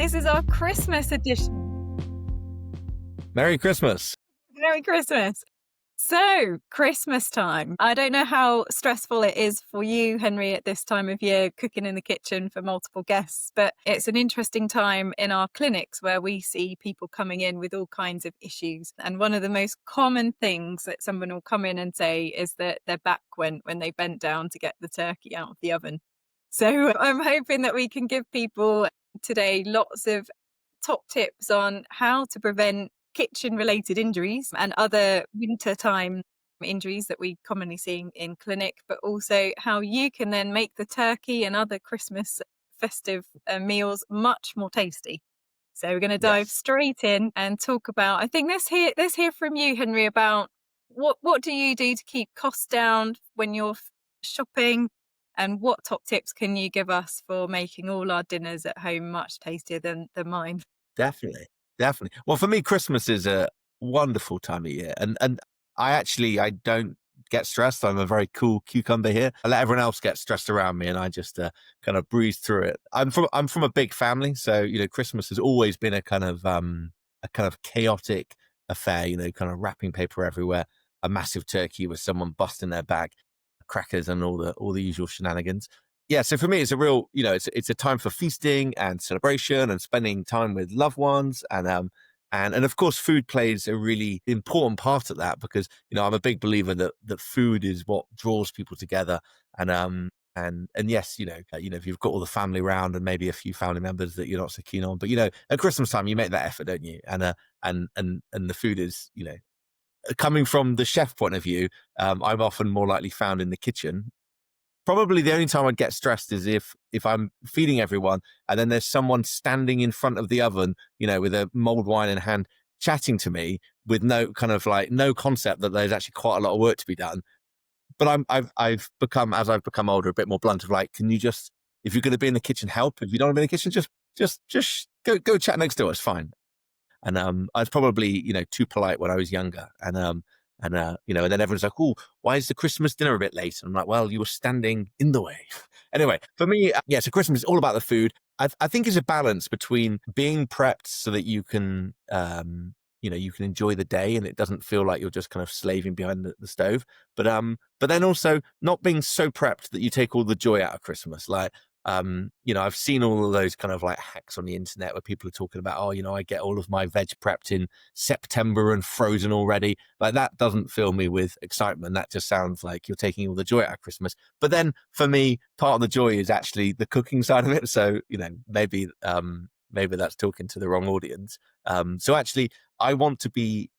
This is our Christmas edition. Merry Christmas. Merry Christmas. So, Christmas time. I don't know how stressful it is for you, Henry, at this time of year, cooking in the kitchen for multiple guests, but it's an interesting time in our clinics where we see people coming in with all kinds of issues. And one of the most common things that someone will come in and say is that their back went when they bent down to get the turkey out of the oven. So I'm hoping that we can give people today lots of top tips on how to prevent kitchen-related injuries and other wintertime injuries that we commonly see in clinic, but also how you can then make the turkey and other Christmas festive meals much more tasty. So we're going to dive straight in and talk about, I think let's hear from you, Henry, about what do you do to keep costs down when you're shopping, and what top tips can you give us for making all our dinners at home much tastier than mine? Definitely. Well, for me, Christmas is a wonderful time of year. And I don't get stressed. I'm a very cool cucumber here. I let everyone else get stressed around me and I just kind of breeze through it. I'm from a big family. So, Christmas has always been a kind of chaotic affair, kind of wrapping paper everywhere, a massive turkey with someone busting their back, crackers and all the usual shenanigans. Yeah, so for me, it's a real, it's a time for feasting and celebration and spending time with loved ones, and of course, food plays a really important part of that because I'm a big believer that food is what draws people together, and yes, if you've got all the family around and maybe a few family members that you're not so keen on, but at Christmas time you make that effort, don't you? And the food is coming from the chef point of view, I'm often more likely found in the kitchen. Probably the only time I'd get stressed is if I'm feeding everyone and then there's someone standing in front of the oven, with a mulled wine in hand, chatting to me with no concept that there's actually quite a lot of work to be done. But I've become, as I've become older, a bit more blunt of like, can you just, if you're going to be in the kitchen, help. If you don't want to be in the kitchen, just go chat next to us, fine. And I was probably too polite when I was younger, and then everyone's like, "Oh, why is the Christmas dinner a bit late?" And I'm like, "Well, you were standing in the way." Anyway, for me, so Christmas is all about the food. I think it's a balance between being prepped so that you can you can enjoy the day and it doesn't feel like you're just kind of slaving behind the stove, but then also not being so prepped that you take all the joy out of Christmas. Like, I've seen all of those kind of like hacks on the internet where people are talking about, I get all of my veg prepped in September and frozen already. Like, that doesn't fill me with excitement. That just sounds like you're taking all the joy out of Christmas. But then for me, part of the joy is actually the cooking side of it. So, maybe that's talking to the wrong audience. So actually I want to be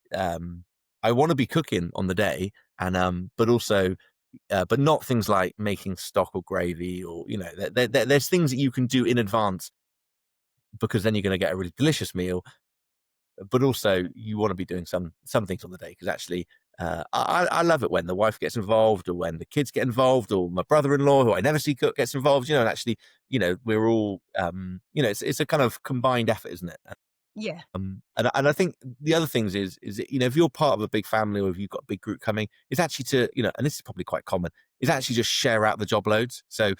cooking on the day, and but also but not things like making stock or gravy, or there's things that you can do in advance because then you're going to get a really delicious meal. But also you want to be doing some things on the day because actually I love it when the wife gets involved, or when the kids get involved, or my brother-in-law, who I never see cook, gets involved. And actually we're all it's a kind of combined effort, isn't it? Yeah. And I think the other things is if you're part of a big family, or if you've got a big group coming, is actually to and this is probably quite common, is actually just share out the job loads. So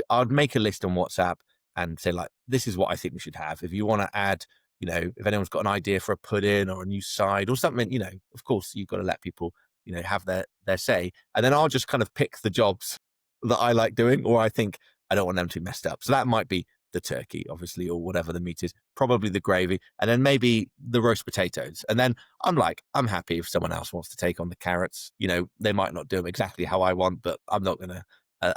I'd make a list on WhatsApp and say, like, this is what I think we should have. If you want to add, if anyone's got an idea for a pudding or a new side or something, of course you've got to let people have their say, and then I'll just kind of pick the jobs that I like doing, or I think I don't want them to be messed up. So that might be the turkey, obviously, or whatever the meat is, probably the gravy, and then maybe the roast potatoes. And then I'm happy if someone else wants to take on the carrots. They might not do them exactly how I want, but I'm not going to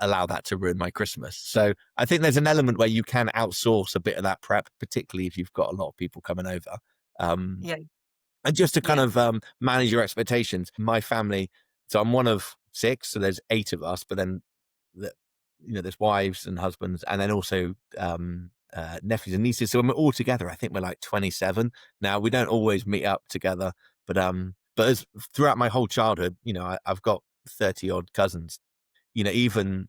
allow that to ruin my Christmas. So I think there's an element where you can outsource a bit of that prep, particularly if you've got a lot of people coming over. Yeah. And just to kind of manage your expectations. My family, so I'm one of 6, so there's 8 of us, but then there's wives and husbands, and then also nephews and nieces. So when we're all together, I think we're like 27. Now, we don't always meet up together, but as throughout my whole childhood, I've got 30 odd cousins. Even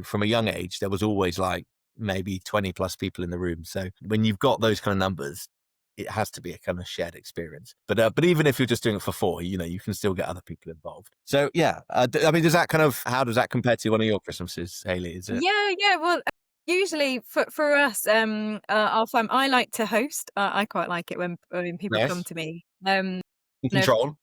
from a young age, there was always like maybe 20 plus people in the room. So when you've got those kind of numbers, it has to be a kind of shared experience. But even if you're just doing it for 4, you can still get other people involved. So yeah, I mean, how does that compare to one of your Christmases, Hayley? Is it? Yeah. Well, Usually for us, our I like to host. I quite like it when people come Nice. to me. In Kind of, control.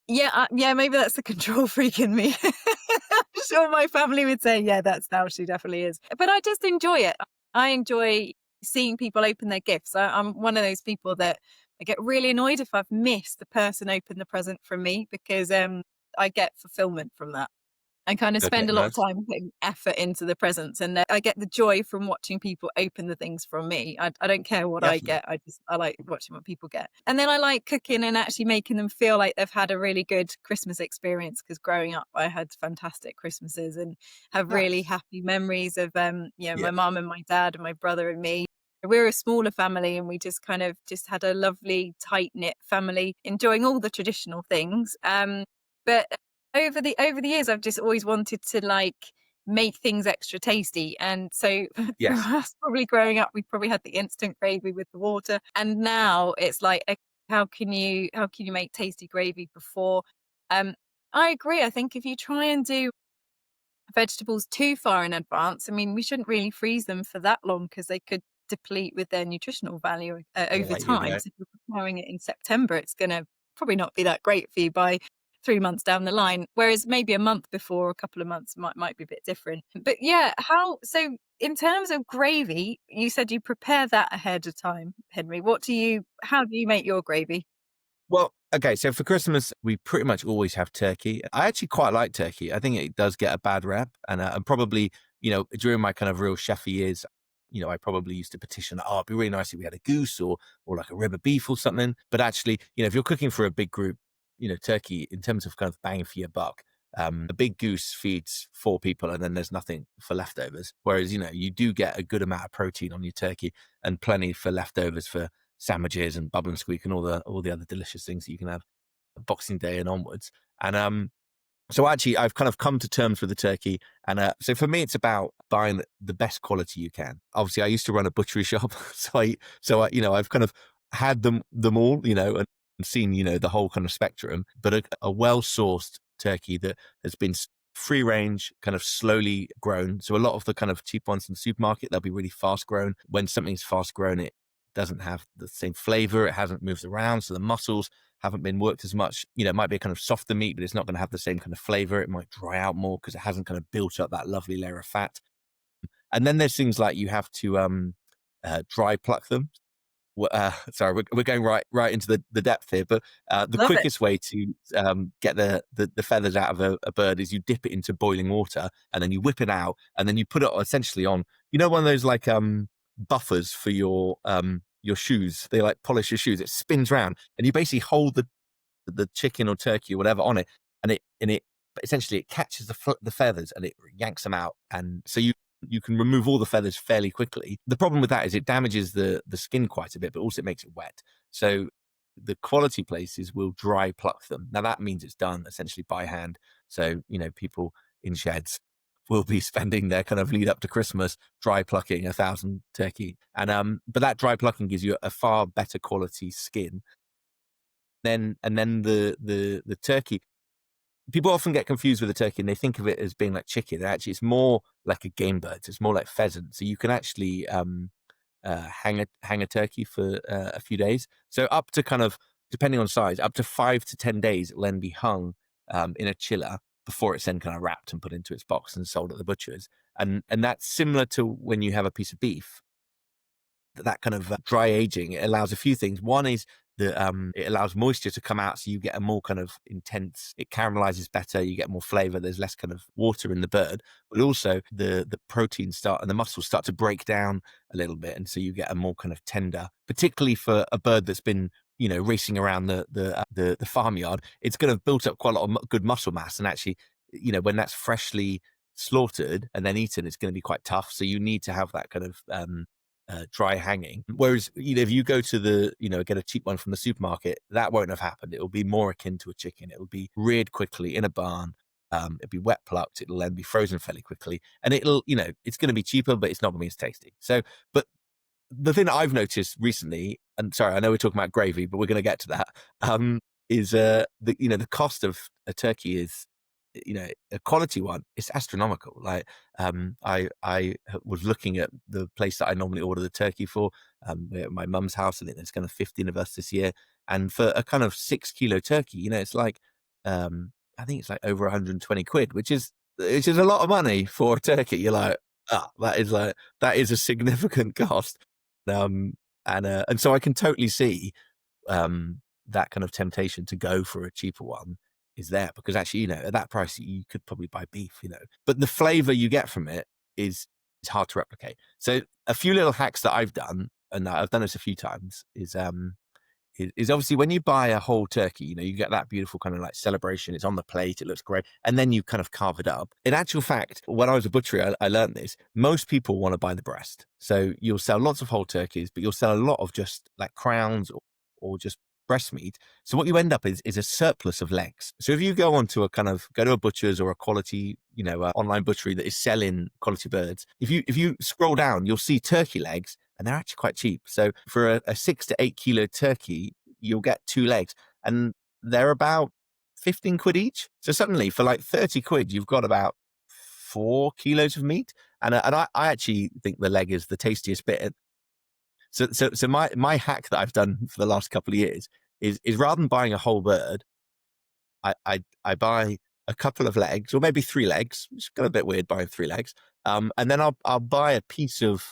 yeah, yeah, maybe that's the control freak in me. I'm sure my family would say, yeah, that's how she definitely is. But I just enjoy it. I enjoy seeing people open their gifts. I'm one of those people that I get really annoyed if I've missed the person open the present from me because I get fulfillment from that. I kind of Okay, spend a lot of nice. time putting effort into the presents, and I get the joy from watching people open the things from me. I don't care what I Definitely. get. I like watching what people get. And then I like cooking and actually making them feel like they've had a really good Christmas experience, because growing up I had fantastic Christmases and have really Nice. happy memories of Yeah. my mum and my dad and my brother and me. We're a smaller family, and we just kind of just had a lovely tight knit family enjoying all the traditional things. But over the years, I've just always wanted to like make things extra tasty. And so for Yes. us, probably growing up, we probably had the instant gravy with the water. And now it's like, how can you make tasty gravy before? Um, I agree. I think if you try and do vegetables too far in advance, I mean, we shouldn't really freeze them for that long because they could deplete with their nutritional value over Right, you time. go. So if you're preparing it in September, it's going to probably not be that great for you by 3 months down the line. Whereas maybe a month before, a couple of months might be a bit different. But yeah, how so? In terms of gravy, you said you prepare that ahead of time, Henry. How do you make your gravy? Well, okay, so for Christmas, we pretty much always have turkey. I actually quite like turkey. I think it does get a bad rep, and probably, during my kind of real chefy years, I probably used to petition, oh, it'd be really nice if we had a goose or like a rib of beef or something. But actually, if you're cooking for a big group, turkey in terms of kind of bang for your buck, a big goose feeds 4 people, and then there's nothing for leftovers. Whereas, you do get a good amount of protein on your turkey and plenty for leftovers for sandwiches and bubble and squeak and all the other delicious things that you can have Boxing Day and onwards. And so actually, I've kind of come to terms with the turkey, and so for me, it's about buying the best quality you can. Obviously, I used to run a butchery shop, I've kind of had them all, and seen the whole kind of spectrum. But a well sourced turkey that has been free range, kind of slowly grown. So a lot of the kind of cheap ones in the supermarket, they'll be really fast grown. When something's fast grown, it doesn't have the same flavor. It hasn't moved around, so the muscles haven't been worked as much. It might be a kind of softer meat, but it's not going to have the same kind of flavor. It might dry out more because it hasn't kind of built up that lovely layer of fat. And then there's things like you have to dry pluck them. Sorry, we're going right into the depth here, but the Love it. quickest way to get the feathers out of a bird is you dip it into boiling water, and then you whip it out, and then you put it essentially on, one of those like buffers for your shoes. They like polish your shoes. It spins round, and you basically hold the chicken or turkey or whatever on it, and it but essentially it catches the feathers and it yanks them out, and so you can remove all the feathers fairly quickly. The problem with that is it damages the skin quite a bit, but also it makes it wet. So the quality places will dry pluck them. Now that means it's done essentially by hand. So people in sheds will be spending their kind of lead up to Christmas dry plucking 1,000 turkey, and but that dry plucking gives you a far better quality skin. And then the turkey, people often get confused with the turkey and they think of it as being like chicken. Actually, it's more like a game bird. It's more like pheasant. So you can actually hang a turkey for a few days. So up to kind of, depending on size, up to 5 to 10 days, it'll then be hung in a chiller before it's then kind of wrapped and put into its box and sold at the butcher's. And that's similar to when you have a piece of beef. That kind of dry aging, it allows a few things. One is that it allows moisture to come out, so you get a more kind of intense. It caramelizes better. You get more flavor. There's less kind of water in the bird, but also the proteins start and the muscles start to break down a little bit, and so you get a more kind of tender. Particularly for a bird that's been racing around the farmyard, it's going to have built up quite a lot of good muscle mass, and actually, when that's freshly slaughtered and then eaten, it's going to be quite tough. So you need to have that kind of dry hanging. Whereas, if you go to get a cheap one from the supermarket, that won't have happened. It will be more akin to a chicken. It will be reared quickly in a barn. It'll be wet plucked. It'll then be frozen fairly quickly, and it's going to be cheaper, but it's not going to be as tasty. So, but the thing that I've noticed recently, and sorry, I know we're talking about gravy, but we're going to get to that. Is the cost of a turkey is a quality one, it's astronomical. Like, I was looking at the place that I normally order the turkey for, at my mum's house. I think there's kind of 15 of us this year, and for a kind of 6 kilo turkey, it's like, I think it's like over 120 quid, which is a lot of money for a turkey. You're like, that is a significant cost. Um, and so I can totally see that kind of temptation to go for a cheaper one is there, because actually, at that price, you could probably buy beef, but the flavor you get from it is hard to replicate. So a few little hacks that I've done, and I've done this a few times, is obviously when you buy a whole turkey, you get that beautiful kind of like celebration. It's on the plate, it looks great. And then you kind of carve it up. In actual fact, when I was a butcher, I learned this. Most people want to buy the breast. So you'll sell lots of whole turkeys, but you'll sell a lot of just like crowns or just breast meat. So what you end up is a surplus of legs. So if you go to a butcher's or a quality, online butchery that is selling quality birds, if you scroll down, you'll see turkey legs, and they're actually quite cheap. So for a 6 to 8 kilo turkey, you'll get 2 legs, and they're about 15 quid each. So suddenly, for like 30 quid, you've got about 4 kilos of meat. And I actually think the leg is the tastiest bit. So my hack that I've done for the last couple of years is rather than buying a whole bird, I buy a couple of legs, or maybe 3 legs, which is kind of a bit weird buying 3 legs. And then I'll buy a piece of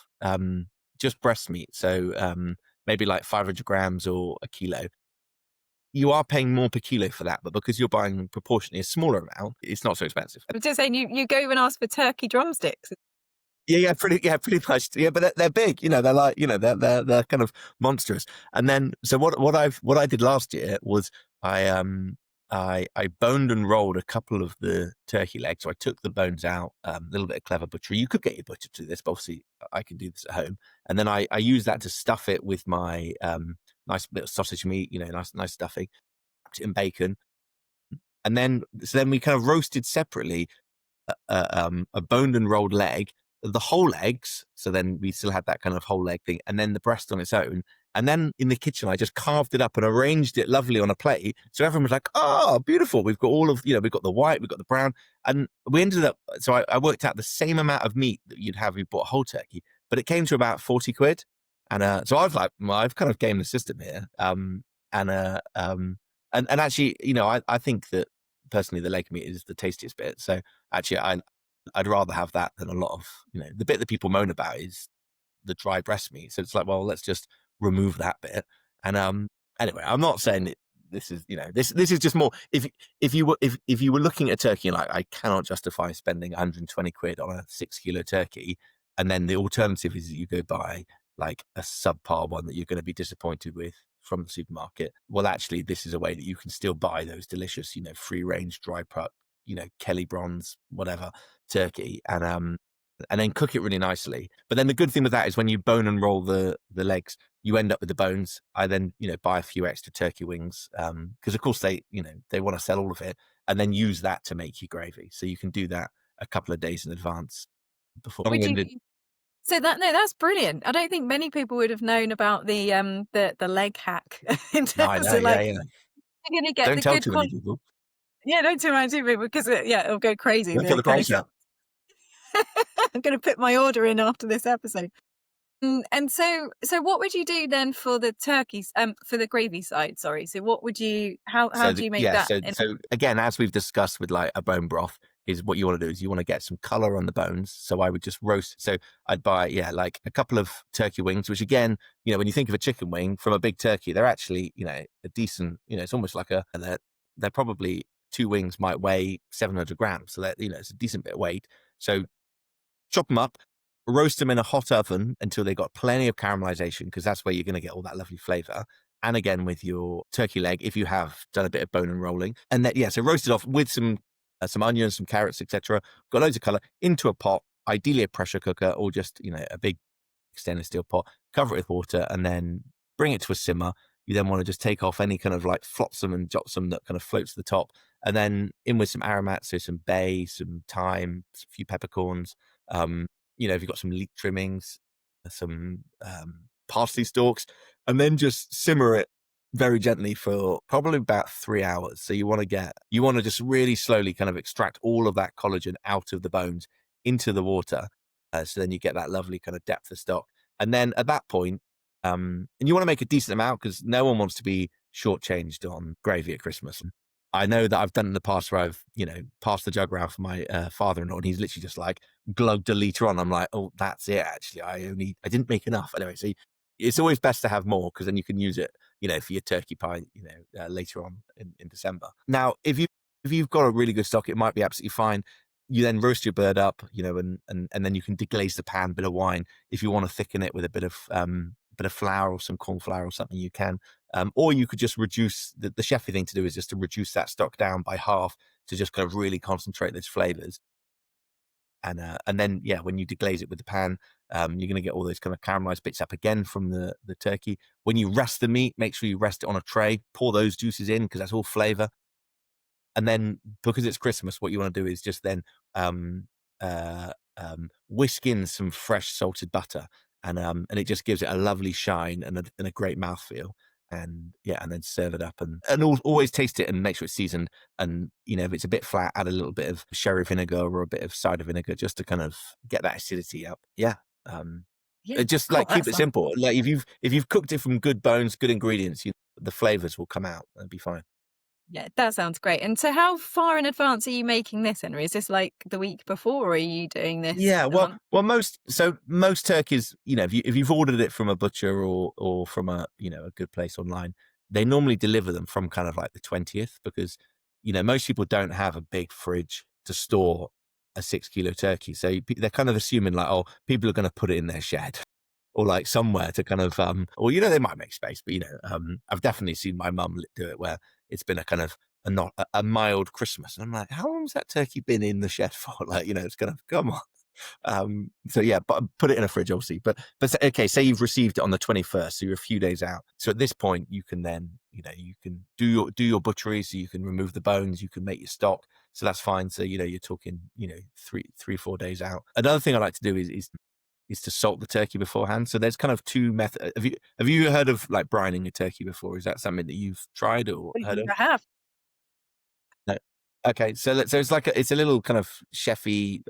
just breast meat. So maybe like 500 grams or a kilo. You are paying more per kilo for that, but because you're buying proportionally a smaller amount, it's not so expensive. I'm just saying, you go and ask for turkey drumsticks. Yeah, pretty much. Yeah, but they're big. They're like, they're kind of monstrous. And then, so what I did last year was I boned and rolled a couple of the turkey legs. So I took the bones out, a little bit of clever butchery. You could get your butcher to do this, but obviously I can do this at home. And then I use that to stuff it with my nice bit of sausage meat, nice stuffing, wrapped it in bacon. And then we kind of roasted separately a boned and rolled leg, the whole legs. So then we still had that kind of whole leg thing, and then the breast on its own. And then in the kitchen, I just carved it up and arranged it lovely on a plate. So everyone was like, "Oh, beautiful! We've got all of we've got the white, we've got the brown," and we ended up. So I worked out the same amount of meat that you'd have if you bought a whole turkey, but it came to about 40 quid. And so I was like, well, I've kind of gamed the system here. And and actually, I think that personally the leg meat is the tastiest bit. So actually, I'd rather have that than a lot of, the bit that people moan about is the dry breast meat. So it's like, well, let's just remove that bit. And anyway, I'm not saying that this is, this is just more, if you were looking at turkey and like, I cannot justify spending 120 quid on a 6 kilo turkey, and then the alternative is that you go buy like a subpar one that you're going to be disappointed with from the supermarket. Well, actually, this is a way that you can still buy those delicious, free range, dry prep, Kelly bronze, whatever turkey, and then cook it really nicely. But then the good thing with that is when you bone and roll the legs, you end up with the bones. I then, buy a few extra turkey wings, because of course they want to sell all of it, and then use that to make your gravy. So you can do that a couple of days in advance before. Would you? So no, that's brilliant. I don't think many people would have known about the leg hack in No, I terms know, of like, yeah. you're going to get Don't the tell good too many quality. people. Yeah, don't too many people, because it'll go crazy. Don't put The the kind price of up. I'm going to put my order in after this episode. And so what would you do then for the turkeys? For the gravy side, sorry. So what would you? How do you make that? So again, as we've discussed with like a bone broth, is what you want to do is you want to get some color on the bones. So I would just roast. So I'd buy like a couple of turkey wings, which again, when you think of a chicken wing from a big turkey, they're actually a decent. It's almost like they're probably 2 wings might weigh 700 grams, so that it's a decent bit of weight. So chop them up, roast them in a hot oven until they got plenty of caramelization, because that's where you're going to get all that lovely flavor. And again, with your turkey leg, if you have done a bit of bone and rolling, and then so roast it off with some onions, some carrots, etc. Got loads of color into a pot, ideally a pressure cooker or just a big stainless steel pot. Cover it with water and then bring it to a simmer. You then want to just take off any kind of like flotsam and jetsam that kind of floats to the top, and then in with some aromats, so some bay, some thyme, a few peppercorns. If you've got some leek trimmings, some parsley stalks, and then just simmer it very gently for probably about 3 hours. So you want to just really slowly kind of extract all of that collagen out of the bones into the water. So then you get that lovely kind of depth of stock. And then at that point, and you want to make a decent amount because no one wants to be shortchanged on gravy at Christmas. I know that I've done in the past where I've, passed the jug around for my father-in-law, and he's literally just like glugged a liter on. I'm like, oh, that's it. Actually, I didn't make enough. Anyway, so it's always best to have more because then you can use it, for your turkey pie, later on in December. Now, if you've got a really good stock, it might be absolutely fine. You then roast your bird up, and then you can deglaze the pan, bit of wine. If you want to thicken it with a bit of flour or some corn flour or something, you can. Or you could just reduce the chefy thing to do is just to reduce that stock down by half to just kind of really concentrate those flavors. And then, yeah, when you deglaze it with the pan, you're going to get all those kind of caramelized bits up again from the turkey. When you rest the meat, make sure you rest it on a tray, pour those juices in because that's all flavor. And then because it's Christmas, what you want to do is just then um, whisk in some fresh salted butter, and it just gives it a lovely shine and a great mouthfeel. And yeah, and then serve it up and always taste it and make sure it's seasoned. And if it's a bit flat, add a little bit of sherry vinegar or a bit of cider vinegar just to kind of get that acidity up. Yeah. Um, Yeah. just God, like that keep it sounds simple. Like if you've cooked it from good bones, good ingredients, the flavors will come out and be fine. yeah, that sounds great. And so how far in advance are you making this, Henry? Is this like the week before, or are you doing this Yeah, a month? most turkeys, if you've ordered it from a butcher or from a good place online, they normally deliver them from kind of like the 20th because most people don't have a big fridge to store a 6 kilo turkey, so they're kind of assuming like, oh, people are going to put it in their shed or like somewhere to kind of or they might make space, but I've definitely seen my mum do it where it's been a kind of a mild Christmas, and I'm like, how long's that turkey been in the shed for? Like, it's kind of come on. So yeah, but put it in a fridge, obviously. Okay, say you've received it on the 21st, so you're a few days out. So at this point, you can then, you can do your butchery, so you can remove the bones, you can make your stock. So that's fine. So you're talking, 3, 4 days out. Another thing I like to do is to salt the turkey beforehand. So there's kind of two methods. Have you heard of like brining a turkey before? Is that something that you've tried or heard of? I have. No. Okay, so it's a little kind of chefy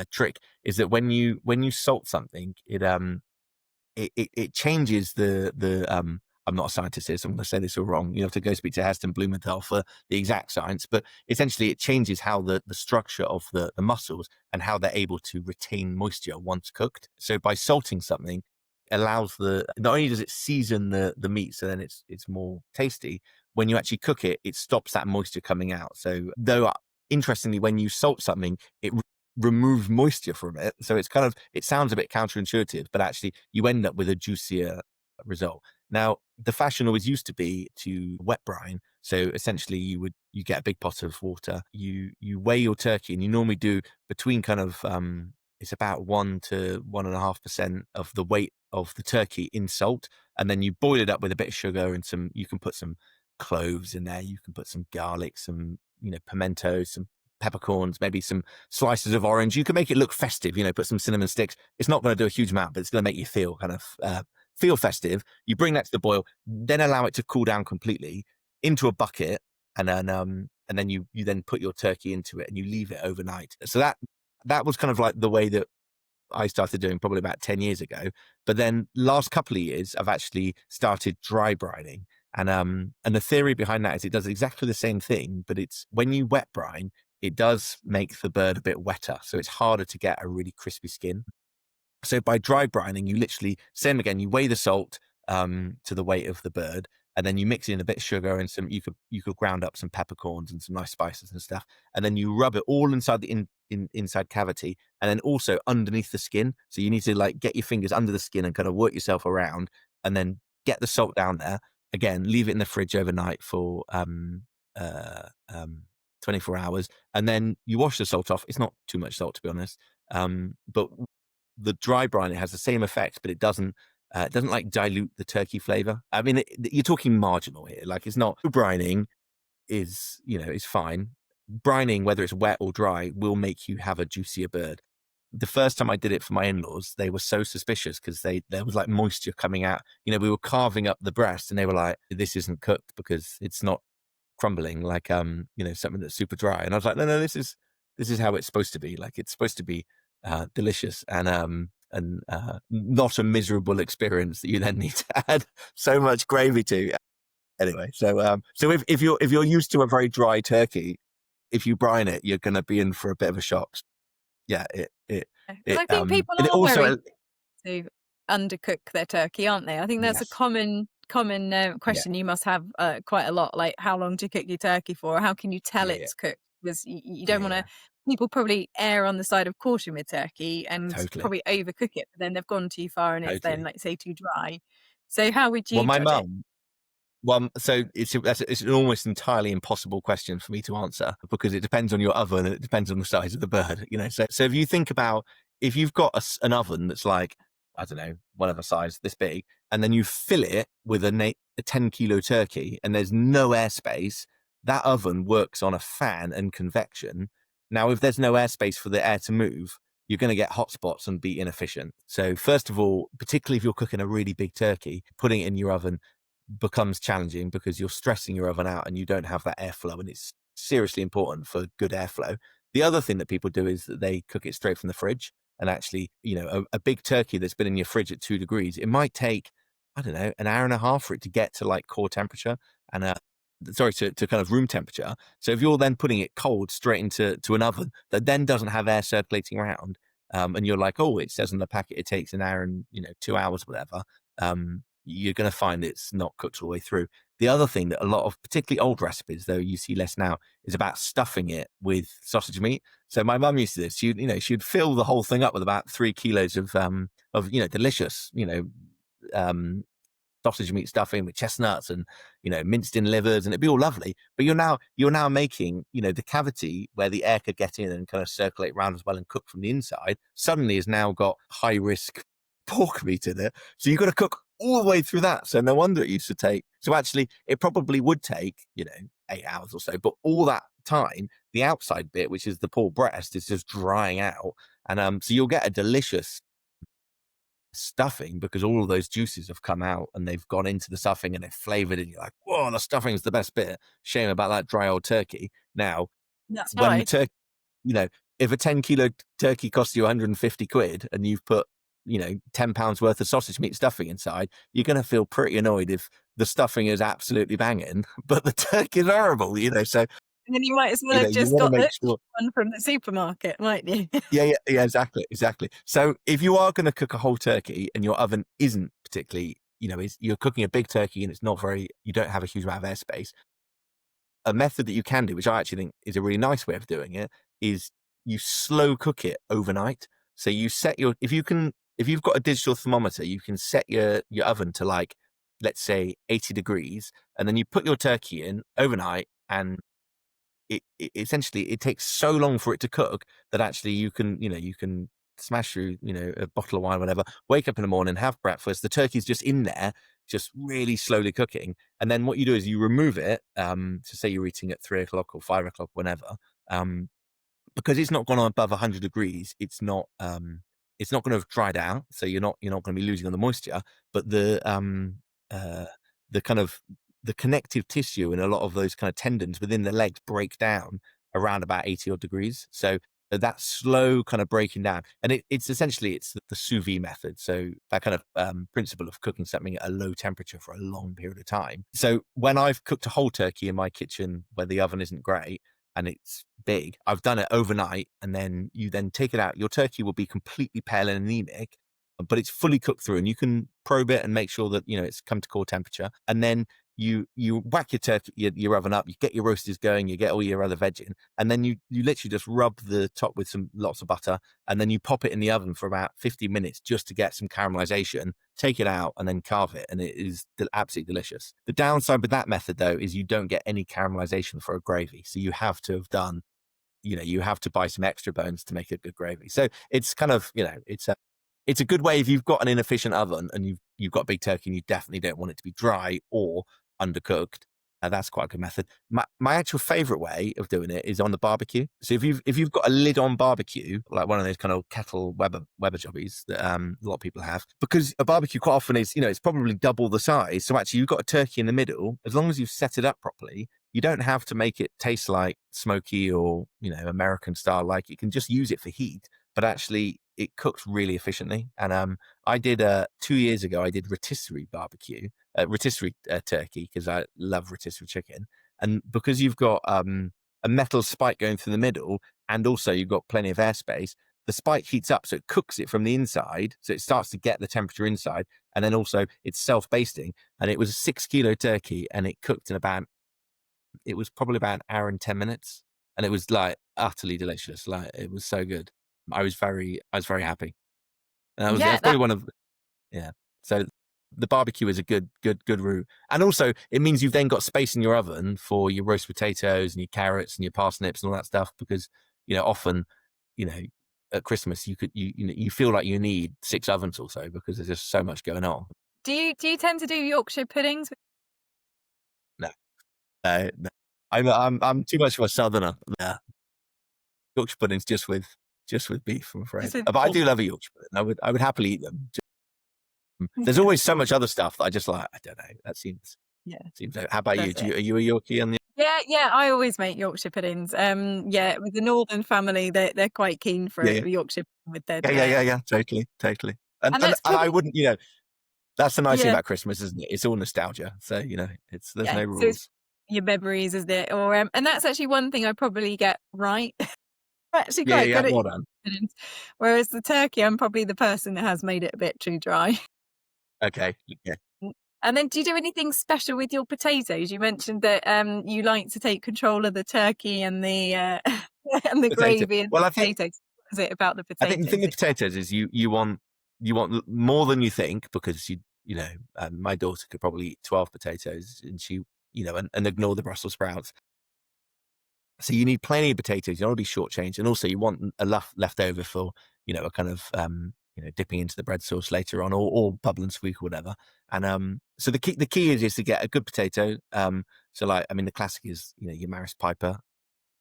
trick. Is that when you salt something, it changes the. I'm not a scientist here, so I'm going to say this all wrong. You have to go speak to Heston Blumenthal for the exact science, but essentially it changes how the structure of the muscles and how they're able to retain moisture once cooked. So by salting something, allows not only does it season the meat, so then it's more tasty. When you actually cook it, it stops that moisture coming out. So though interestingly, when you salt something, it removes moisture from it. So it sounds a bit counterintuitive, but actually you end up with a juicier result. Now, the fashion always used to be to wet brine. So essentially you get a big pot of water, you weigh your turkey, and you normally do between kind of it's about 1 to 1.5% of the weight of the turkey in salt. And then you boil it up with a bit of sugar and you can put some cloves in there. You can put some garlic, some, pimento, some peppercorns, maybe some slices of orange. You can make it look festive, put some cinnamon sticks. It's not going to do a huge amount, but it's going to make you feel kind of, feel festive. You bring that to the boil, then allow it to cool down completely into a bucket. And then you then put your turkey into it and you leave it overnight. So that was kind of like the way that I started doing probably about 10 years ago. But then last couple of years, I've actually started dry brining. And the theory behind that is it does exactly the same thing, but it's when you wet brine, it does make the bird a bit wetter. So it's harder to get a really crispy skin. So by dry brining, you literally, same again, you weigh the salt to the weight of the bird, and then you mix in a bit of sugar and you could ground up some peppercorns and some nice spices and stuff, and then you rub it all inside the inside cavity, and then also underneath the skin. So you need to like get your fingers under the skin and kind of work yourself around, and then get the salt down there. Again, leave it in the fridge overnight for uh, um, 24 hours, and then you wash the salt off. It's not too much salt, to be honest, but the dry brine, it has the same effect, but it doesn't like dilute the turkey flavor. I mean, you're talking marginal here. Like it's not brining is fine. Brining, whether it's wet or dry, will make you have a juicier bird. the first time I did it for my in-laws, they were so suspicious because there was like moisture coming out. We were carving up the breast, and they were like, "This isn't cooked because it's not crumbling like something that's super dry." And I was like, "No, no, this is how it's supposed to be. Like it's supposed to be delicious and not a miserable experience that you then need to add so much gravy to." Anyway, so if you're used to a very dry turkey, if you brine it, you're going to be in for a bit of a shock. Yeah, Because I think people it are very also to undercook their turkey, aren't they? I think that's a yes, common yeah, question you must have quite a lot. Like, how long do you cook your turkey for? How can you tell yeah, yeah, it's cooked? Because you don't yeah, want to. yeah, People probably err on the side of caution with turkey and totally, probably overcook it, but then they've gone too far and it's then, totally. like, say, too dry. So, how would Well, you my judge it? mum Well, so it's an almost entirely impossible question for me to answer because it depends on your oven and it depends on the size of the bird. So if you think about if you've got an oven that's like I don't know whatever size this big, and then you fill it with a 10-kilo turkey, and there's no airspace, that oven works on a fan and convection. Now, if there's no airspace for the air to move, you're going to get hot spots and be inefficient. So first of all, particularly if you're cooking a really big turkey, putting it in your oven becomes challenging because you're stressing your oven out and you don't have that airflow, and it's seriously important for good airflow. The other thing that people do is that they cook it straight from the fridge, and actually, a big turkey that's been in your fridge at 2 degrees, it might take, I don't know, an hour and a half for it to get to like core temperature and sorry, to kind of room temperature. So if you're then putting it cold straight into an oven that then doesn't have air circulating around, and you're like, oh, it says on the packet it takes an hour and 2 hours, whatever. You're going to find it's not cooked all the way through. The other thing that a lot of particularly old recipes, though you see less now, is about stuffing it with sausage meat. So my mum used to do this. She'd fill the whole thing up with about 3 kilos of delicious um, sausage meat stuffing with chestnuts and minced in livers, and it'd be all lovely. But you're now making the cavity where the air could get in and kind of circulate around as well and cook from the inside suddenly has now got high risk pork meat in it. So you've got to cook all the way through that. So no wonder it used to take. So actually, it probably would take 8 hours or so. But all that time, the outside bit, which is the poor breast, is just drying out, and so you'll get a delicious stuffing because all of those juices have come out and they've gone into the stuffing and they've flavored it. And you're like, whoa, the stuffing's the best bit. Shame about that dry old turkey. Now, That's when the right. turkey, if a 10-kilo turkey costs you 150 quid and you've put, £10 worth of sausage meat stuffing inside, you're going to feel pretty annoyed if the stuffing is absolutely banging, but the turkey's horrible, So, And then you might as well have you just want to got make the sure. one from the supermarket, mightn't you? Yeah, yeah, yeah, exactly, exactly. So if you are going to cook a whole turkey and your oven isn't particularly, you're cooking a big turkey and you don't have a huge amount of airspace, a method that you can do, which I actually think is a really nice way of doing it, is you slow cook it overnight. So you set if you've got a digital thermometer, you can set your oven to like, let's say 80 degrees, and then you put your turkey in overnight, and it essentially it takes so long for it to cook that actually you can smash through a bottle of wine, whatever, wake up in the morning, have breakfast, the turkey's just in there, just really slowly cooking, and then what you do is you remove it, so say you're eating at 3 o'clock or 5 o'clock, whenever, um because it's not gone on above 100 degrees, it's not going to have dried out, so you're not going to be losing on the moisture, but uh, the kind of the connective tissue and a lot of those kind of tendons within the legs break down around about 80 odd degrees. So that slow kind of breaking down, and it's essentially it's the sous vide method. So that kind of principle of cooking something at a low temperature for a long period of time. So when I've cooked a whole turkey in my kitchen where the oven isn't great and it's big, I've done it overnight, and then you then take it out. Your turkey will be completely pale and anemic, but it's fully cooked through, and you can probe it and make sure that it's come to core temperature. And then you whack your turkey your oven up, you get your roasters going, you get all your other veg in, and then you literally just rub the top with some lots of butter, and then you pop it in the oven for about 50 minutes just to get some caramelization. Take it out and then carve it, and it is absolutely delicious. The downside with that method, though, is you don't get any caramelization for a gravy, so you have to have done you have to buy some extra bones to make a good gravy. So it's kind of, it's a good way if you've got an inefficient oven and you've got a big turkey and you definitely don't want it to be dry or undercooked. That's quite a good method. My actual favorite way of doing it is on the barbecue. So if you've got a lid on barbecue, like one of those kind of kettle Weber jobbies that a lot of people have, because a barbecue quite often is, it's probably double the size. So actually you've got a turkey in the middle. As long as you've set it up properly, you don't have to make it taste like smoky or, American style. Like you can just use it for heat, but actually it cooks really efficiently. And I did 2 years ago, I did rotisserie barbecue, rotisserie turkey, because I love rotisserie chicken. And because you've got a metal spike going through the middle, and also you've got plenty of airspace, the spike heats up, so it cooks it from the inside. So it starts to get the temperature inside. And then also it's self-basting. And it was a 6 kilo turkey, and it cooked in it was probably about an hour and 10 minutes. And it was like utterly delicious. Like it was so good. I was very happy. And Yeah, that's probably one of, yeah. So the barbecue is a good route. And also it means you've then got space in your oven for your roast potatoes and your carrots and your parsnips and all that stuff, because, often, you know, at Christmas you feel like you need 6 ovens or so, because there's just so much going on. do you tend to do Yorkshire puddings? No, no. I'm too much of a southerner. Yeah. Yorkshire puddings just with beef, I'm Just afraid. with But I beef. do love a Yorkshire pudding. I would happily eat them. There's always so much other stuff that I just like. I don't know. That Yeah, seems. How about you? that's it. Are you a Yorkie on the? Yeah, yeah, I always make Yorkshire puddings. Yeah, with the northern family, they're quite keen for Yeah, yeah, Yorkshire pudding with their yeah, yeah, yeah, yeah. Totally, totally. And and and, that's and I probably wouldn't. That's the nice thing yeah, about Christmas, isn't it? It's all nostalgia. So there's yeah. no So it's rules. your memories, isn't it? Or and that's actually one thing I probably get right. I'm actually Yeah, yeah, quite yeah. good at Well done. puddings. Whereas the turkey, I'm probably the person that has made it a bit too dry. Okay. Yeah. And then do you do anything special with your potatoes? You mentioned that you like to take control of the turkey and the and the Potato. gravy and Well, the potatoes. What is it about the I think the thing potatoes with that potatoes is you want more than you think, because my daughter could probably eat 12 potatoes, and she and ignore the Brussels sprouts. So you need plenty of potatoes. You don't want to be shortchanged, and also you want a left over for a kind of dipping into the bread sauce later on, or bubble and squeak or whatever. And so the key is to get a good potato. So like, I mean, the classic is your Maris Piper,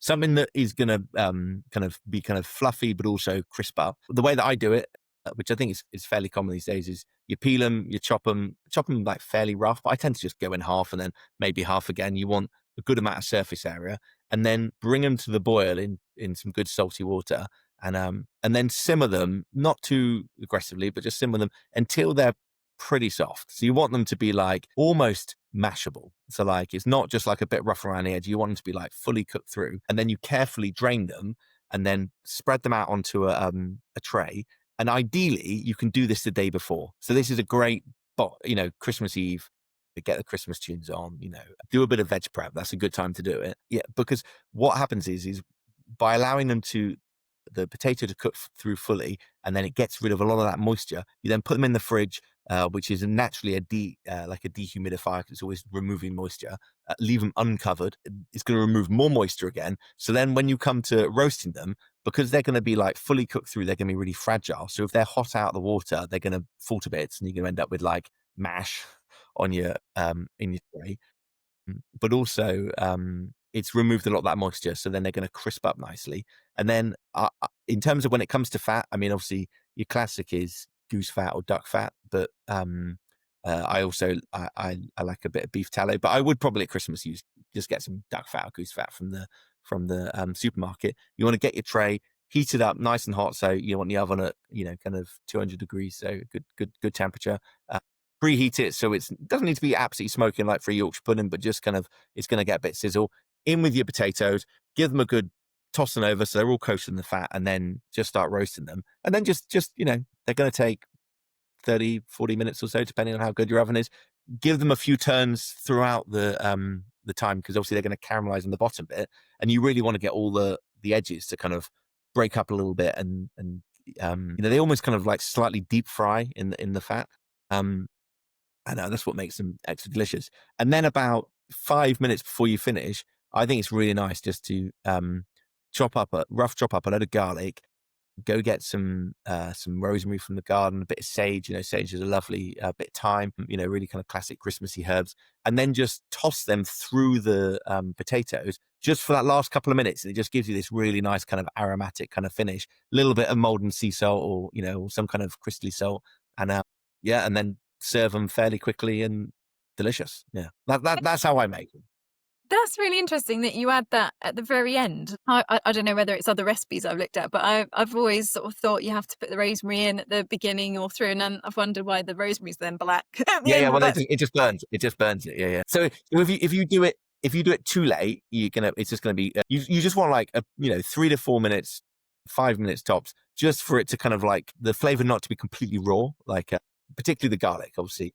something that is going to kind of fluffy, but also crisp up. The way that I do it, which I think is fairly common these days, is you peel them, you chop them like fairly rough. But I tend to just go in half and then maybe half again. You want a good amount of surface area, and then bring them to the boil in some good salty water, and then simmer them, not too aggressively, but just simmer them until they're pretty soft. So you want them to be like almost mashable. So like it's not just like a bit rough around the edge. You want them to be like fully cooked through, and then you carefully drain them and then spread them out onto a tray. And ideally, you can do this the day before. So this is a great, Christmas Eve to get the Christmas tunes on. Do a bit of veg prep. That's a good time to do it. Yeah, because what happens is by allowing the potato to cook through fully, and then it gets rid of a lot of that moisture. You then put them in the fridge, which is naturally like a dehumidifier, 'cause it's always removing moisture. Leave them uncovered. It's going to remove more moisture again. So then when you come to roasting them, because they're going to be like fully cooked through, they're going to be really fragile. So if they're hot out of the water, they're going to fall to bits, and you're going to end up with like mash on your in your tray. But also it's removed a lot of that moisture, so then they're going to crisp up nicely. And then in terms of when it comes to fat, I mean, obviously your classic is goose fat or duck fat, but I also I like a bit of beef tallow, but I would probably at Christmas just get some duck fat or goose fat from the supermarket. You want to get your tray, heat it up nice and hot, so you want the oven at kind of 200 degrees, so good temperature. Preheat it so it doesn't need to be absolutely smoking like for a Yorkshire pudding, but just kind of it's going to get a bit sizzle. In with your potatoes, give them a good tossing over so they're all coated in the fat, and then just start roasting them. And then just they're going to take 30-40 minutes or so, depending on how good your oven is. Give them a few turns throughout the time, because obviously they're going to caramelize in the bottom bit, and you really want to get all the edges to kind of break up a little bit, and they almost kind of like slightly deep fry in the fat. I know that's what makes them extra delicious. And then about 5 minutes before you finish, I think it's really nice just to rough chop up a load of garlic, go get some rosemary from the garden, a bit of sage. Sage is a lovely bit of thyme. Really kind of classic Christmassy herbs, and then just toss them through the potatoes just for that last couple of minutes, and it just gives you this really nice kind of aromatic kind of finish. A little bit of molten sea salt, or some kind of crystally salt, and yeah, and then serve them fairly quickly and delicious. Yeah, that's how I make them. That's really interesting that you add that at the very end. I don't know whether it's other recipes I've looked at, but I've always sort of thought you have to put the rosemary in at the beginning or through, and then I've wondered why the rosemary's then black at the Yeah, yeah. end. But Well, that's it just burns. It just burns it. Yeah, yeah. So if you do it too late, it's just gonna be you just want like 3 to 4 minutes, 5 minutes tops, just for it to kind of like the flavor not to be completely raw, like particularly the garlic. Obviously,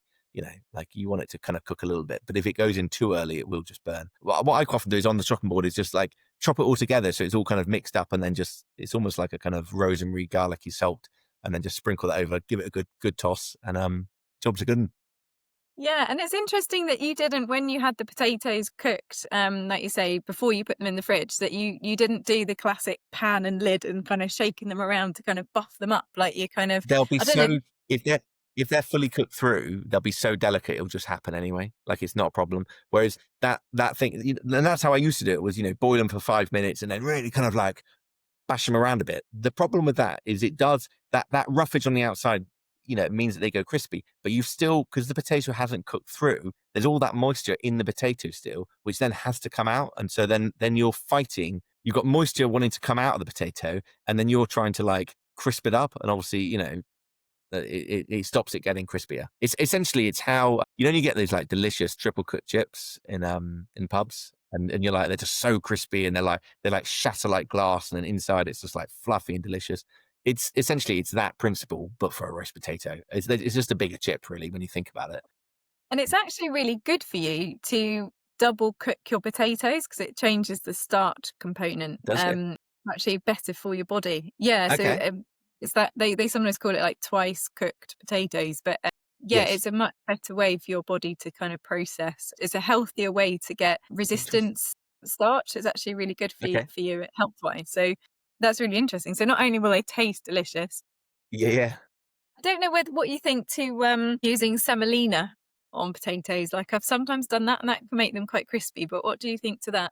like you want it to kind of cook a little bit, but if it goes in too early, it will just burn. What I often do is on the chopping board is just like chop it all together, so it's all kind of mixed up, and then just it's almost like a kind of rosemary garlicky salt, and then just sprinkle that over, give it a good toss, and jobs are good. yeah, and it's interesting that you didn't, when you had the potatoes cooked, like you say, before you put them in the fridge, that you didn't do the classic pan and lid and kind of shaking them around to kind of buff them up. Like you kind of, They'll be I don't know. so if they're fully cooked through, they'll be so delicate it'll just happen anyway. Like it's not a problem. Whereas that thing, and that's how I used to do it was boil them for 5 minutes and then really kind of like bash them around a bit. The problem with that is it does that roughage on the outside. It means that they go crispy, but you've still, because the potato hasn't cooked through, there's all that moisture in the potato still, which then has to come out, and so then you're fighting. You've got moisture wanting to come out of the potato, and then you're trying to like crisp it up, and obviously it stops it getting crispier. It's essentially it's how you get those like delicious triple cut chips in pubs, and you're like they're just so crispy and they're like shatter like glass, and then inside it's just like fluffy and delicious. It's essentially it's that principle, but for a roast potato. It's just a bigger chip, really, when you think about it. And it's actually really good for you to double cook your potatoes because it changes the starch component. Does it? Actually better for your body. Yeah, so Okay. it's that they sometimes call it like twice cooked potatoes, but yeah, Yes. it's a much better way for your body to kind of process. It's a healthier way to get Interesting. resistance starch. It's actually really good Okay. for you health wise. So that's really interesting. So not only will they taste delicious, Yeah, yeah. I don't know what you think to using semolina on potatoes. Like I've sometimes done that, and that can make them quite crispy. But what do you think to that?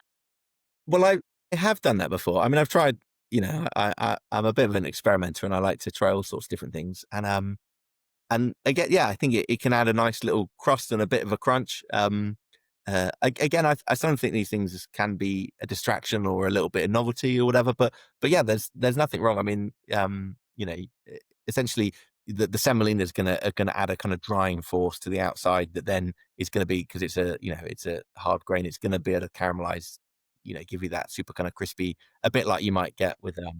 Well, I have done that before. I mean, I've tried. I'm a bit of an experimenter, and I like to try all sorts of different things. And again, yeah, I think it can add a nice little crust and a bit of a crunch. Again, I still think these things can be a distraction or a little bit of novelty or whatever. But yeah, there's nothing wrong. I mean, essentially, the semolina is gonna add a kind of drying force to the outside that then is gonna be, because it's a hard grain. It's gonna be able to caramelize. Give you that super kind of crispy, a bit like you might get with I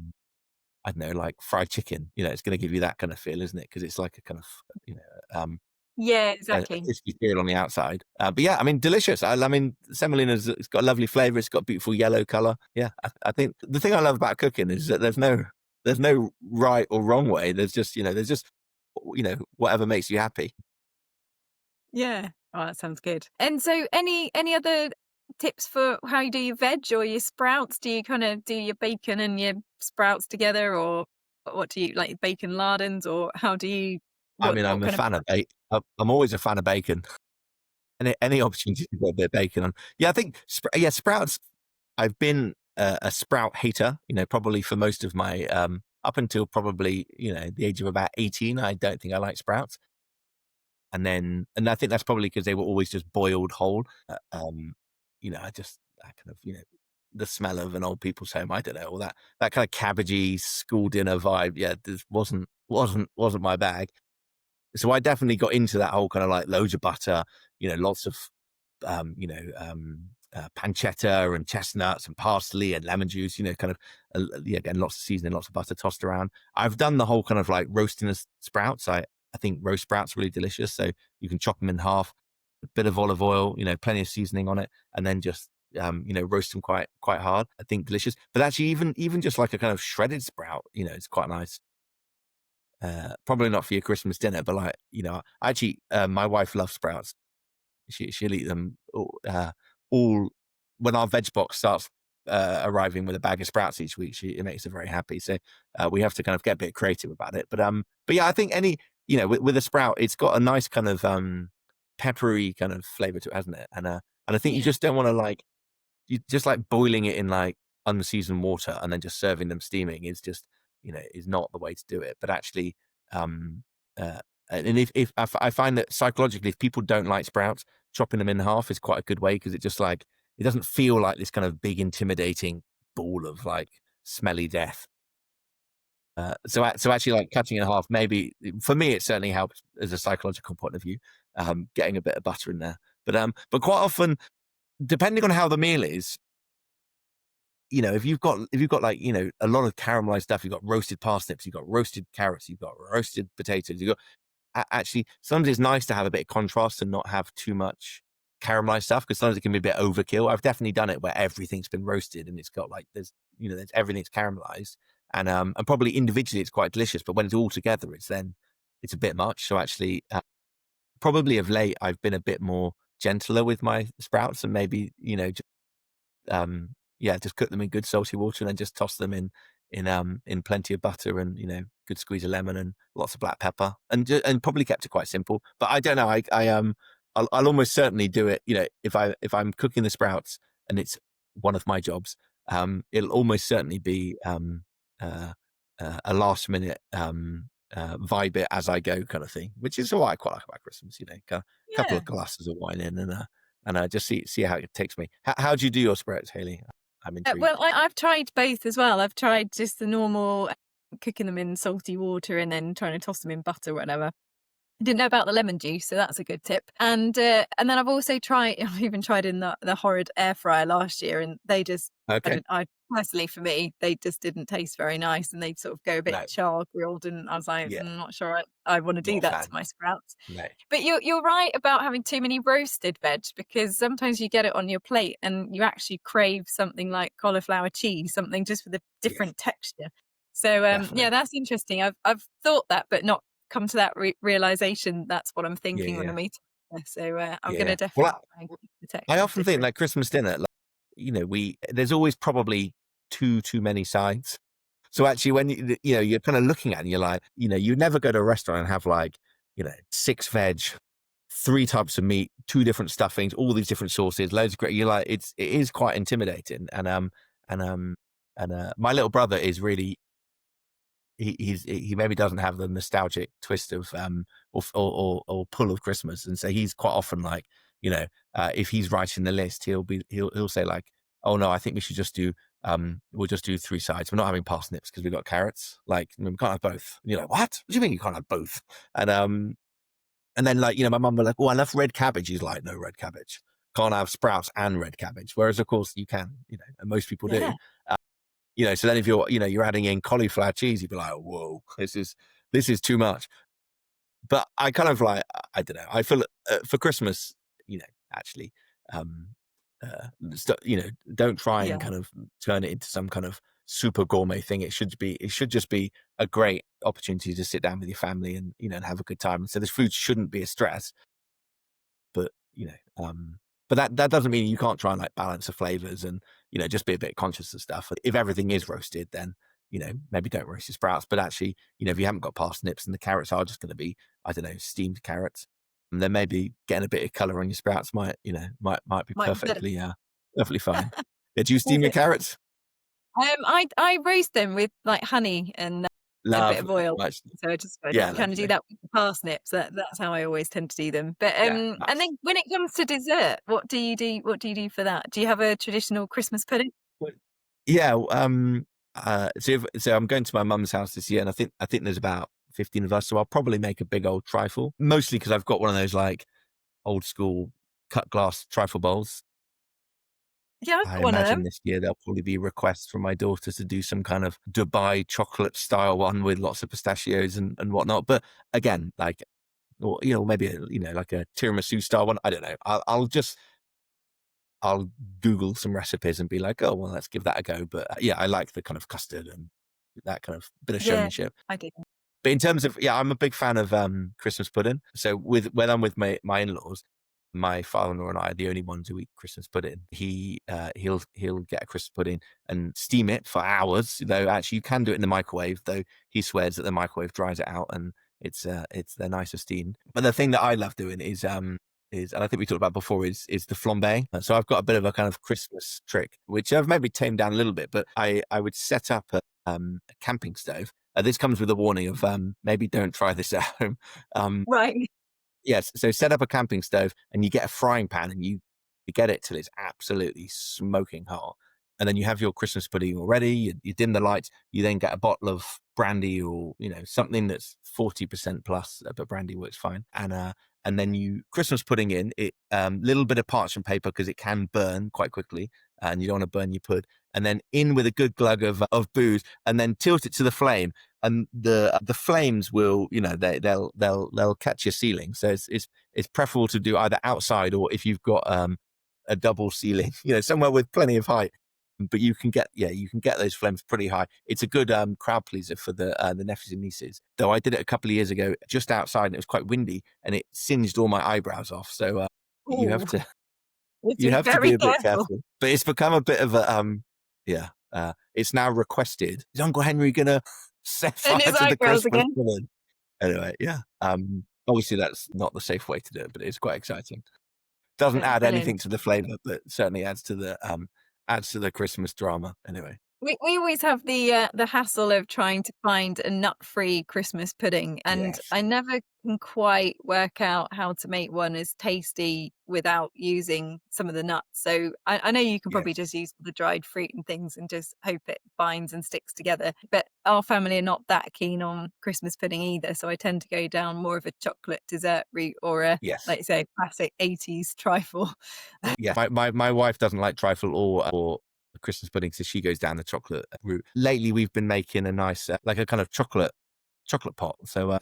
don't know, like fried chicken. It's going to give you that kind of feel, isn't it? Because it's like a kind of, um, Yeah, a exactly. crispy feel on the outside. But yeah, I mean, delicious. I mean, semolina's it's got a lovely flavor. It's got a beautiful yellow color. Yeah, I think the thing I love about cooking is that there's no right or wrong way. There's just whatever makes you happy. Yeah. Oh, that sounds good. And so, any other tips for how you do your veg or your sprouts? Do you kind of do your bacon and your sprouts together, or what do you like, bacon lardons, or how do you I mean, what I'm a kind of? fan of bacon. I'm always a fan of bacon. Any opportunity to put a bit of bacon on. Yeah, I think sprouts. I've been a sprout hater, probably for most of my up until probably the age of about 18. I don't think I like sprouts, and I think that's probably because they were always just boiled whole. I kind of the smell of an old people's home. I don't know, all that kind of cabbagey school dinner vibe. Yeah, this wasn't my bag. So I definitely got into that whole kind of like loads of butter, lots of pancetta and chestnuts and parsley and lemon juice, kind of, yeah, again, lots of seasoning, lots of butter tossed around. I've done the whole kind of like roasting of sprouts. I think roast sprouts are really delicious. So you can chop them in half, a bit of olive oil, plenty of seasoning on it, and then just, roast them quite hard. I think delicious. But actually, even just like a kind of shredded sprout, it's quite nice. Probably not for your Christmas dinner, but like, actually, my wife loves sprouts. She'll eat them all when our veg box starts. arriving with a bag of sprouts each week. It makes her very happy. So we have to kind of get a bit creative about it. But yeah, I think with a sprout, it's got a nice kind of peppery kind of flavor to it, hasn't it? And I think you Yeah. just don't want to you just like boiling it in like unseasoned water and then just serving them steaming is just, is not the way to do it. But actually, um, uh, and if I find that psychologically, if people don't like sprouts, chopping them in half is quite a good way because it just like, it doesn't feel like this kind of big, intimidating ball of like smelly death. So actually, like cutting it in half, maybe for me, it certainly helps as a psychological point of view, getting a bit of butter in there. But quite often, depending on how the meal is, if you've got like, a lot of caramelized stuff, you've got roasted parsnips, you've got roasted carrots, you've got roasted potatoes, you've got actually sometimes it's nice to have a bit of contrast and not have too much caramelized stuff because sometimes it can be a bit overkill. I've definitely done it where everything's been roasted and it's got like there's everything's caramelized and probably individually it's quite delicious, but when it's all together, it's a bit much. So actually, probably of late I've been a bit more gentler with my sprouts and maybe yeah, just cook them in good salty water and then just toss them in plenty of butter and good squeeze of lemon and lots of black pepper and probably kept it quite simple. But I don't know. I'll almost certainly do it. If I'm cooking the sprouts and it's one of my jobs, it'll almost certainly be uh, a last minute vibe it as I go kind of thing, which is what I quite like about Christmas. A couple Yeah. of glasses of wine in and just see how it takes me. How do you do your sprouts, Hayley? I'm Well, intrigued. I've tried both as well. I've tried just the normal cooking them in salty water and then trying to toss them in butter or whatever. I didn't know about the lemon juice, so that's a good tip. And then I've also tried. I've even tried in the horrid air fryer last year, and they just. I Okay. don't. I personally, for me, they just didn't taste very nice, and they'd sort of go a bit No. char grilled, and I was like, Yeah. not sure I want to Not do a that to fan. my sprouts. No. But you're right about having too many roasted veg because sometimes you get it on your plate and you actually crave something like cauliflower cheese, something just with a Yes. different texture. So yeah, Definitely. that's interesting. I've thought that, but not come to that realization. That's what I'm Yeah. thinking when Yeah. I'm eating. So I'm Yeah. going to Yeah. Well, definitely try and keep the I textures often think different. like Christmas dinner, like, we there's always probably too many sides. So actually, when you're kind of looking at it, and you're like, you never go to a restaurant and have like, six veg, three types of meat, two different stuffings, all these different sauces, loads of great. You're like, it is quite intimidating. And my little brother is really he maybe doesn't have the nostalgic twist of or pull of Christmas, and so he's quite often like, if he's writing the list, he'll say like, oh no, I think we should just do we'll just do three sides. We're not having parsnips because we've got carrots. Like, I mean, we can't have both. And you're like, what? What do you mean you can't have both? And then like, my mum was like, oh, I love red cabbage. He's like, no red cabbage. Can't have sprouts and red cabbage. Whereas of course you can, and most people do. Yeah, So then if you're adding in cauliflower cheese, you'd be like, whoa, this is too much. But I kind of like, I don't know. I feel for Christmas, actually, um, don't try and yeah. kind of turn it into some kind of super gourmet thing. It should just be a great opportunity to sit down with your family and, and have a good time. And so this food shouldn't be a stress, but but that doesn't mean you can't try and like balance the flavors and just be a bit conscious of stuff. If everything is roasted, then maybe don't roast your sprouts. But actually, if you haven't got parsnips and the carrots are just going to be, I don't know, steamed carrots, and then maybe getting a bit of color on your sprouts might be Might be better. perfectly fine. Do you steam your carrots? I roast them with like honey and a bit of Lovely, oil. much. So I just Yeah, kind of do lovely. that with the parsnips. That's how I always tend to do them. But Yeah, and nice. then when it comes to dessert, what do you do? What do you do for that? Do you have a traditional Christmas pudding? Well, yeah, so I'm going to my mum's house this year, and I think there's about 15 of us, so I'll probably make a big old trifle, mostly because I've got one of those like old school cut glass trifle bowls. Yeah, I've I got one of imagine them. this year there'll probably be requests from my daughter to do some kind of Dubai chocolate style one with lots of pistachios and whatnot. But again, like, or maybe like a tiramisu style one. I don't know. I'll Google some recipes and be like, oh, well, let's give that a go. But yeah, I like the kind of custard and that kind of bit of Yeah, showmanship. I do. But in terms of, yeah, I'm a big fan of Christmas pudding. So when I'm with my in-laws, my father-in-law and I are the only ones who eat Christmas pudding. He'll get a Christmas pudding and steam it for hours. Though actually you can do it in the microwave. Though he swears that the microwave dries it out and they're nicer steamed. But the thing that I love doing is, and I think we talked about before, is the flambe. So I've got a bit of a kind of Christmas trick, which I've maybe tamed down a little bit, but I would set up a camping stove. This comes with a warning of maybe don't try this at home. Um, Right. yes, so set up a camping stove and you get a frying pan and you get it till it's absolutely smoking hot. And then you have your Christmas pudding already. You dim the lights. You then get a bottle of brandy or something that's 40% plus, but brandy works fine. And then you Christmas pudding in it, little bit of parchment paper because it can burn quite quickly, and you don't want to burn your pud. And then in with a good glug of booze, and then tilt it to the flame, and the flames will they'll catch your ceiling. So it's preferable to do either outside or if you've got a double ceiling, somewhere with plenty of height. But you can get those flames pretty high. It's a good crowd pleaser for the nephews and nieces. Though I did it a couple of years ago just outside, and it was quite windy, and it singed all my eyebrows off. So you have Ooh, to you have to you be have to very be a bit careful. careful. But it's become a bit of a yeah. It's now requested. Is Uncle Henry gonna set And fire his to the eyebrows Christmas again. pudding? Anyway, yeah. Obviously that's not the safe way to do it, but it's quite exciting. Doesn't That's add brilliant. anything to the flavour, but certainly adds to the Christmas drama. Anyway, We always have the hassle of trying to find a nut-free Christmas pudding, and yes, I never can quite work out how to make one as tasty without using some of the nuts. So I know you can probably yes. just use the dried fruit and things and just hope it binds and sticks together. But our family are not that keen on Christmas pudding either, so I tend to go down more of a chocolate dessert route or a, Yes. like you say, classic 80s trifle. Yeah. My wife doesn't like trifle or Christmas pudding, so she goes down the chocolate route. Lately, we've been making a nice, like a kind of chocolate pot. So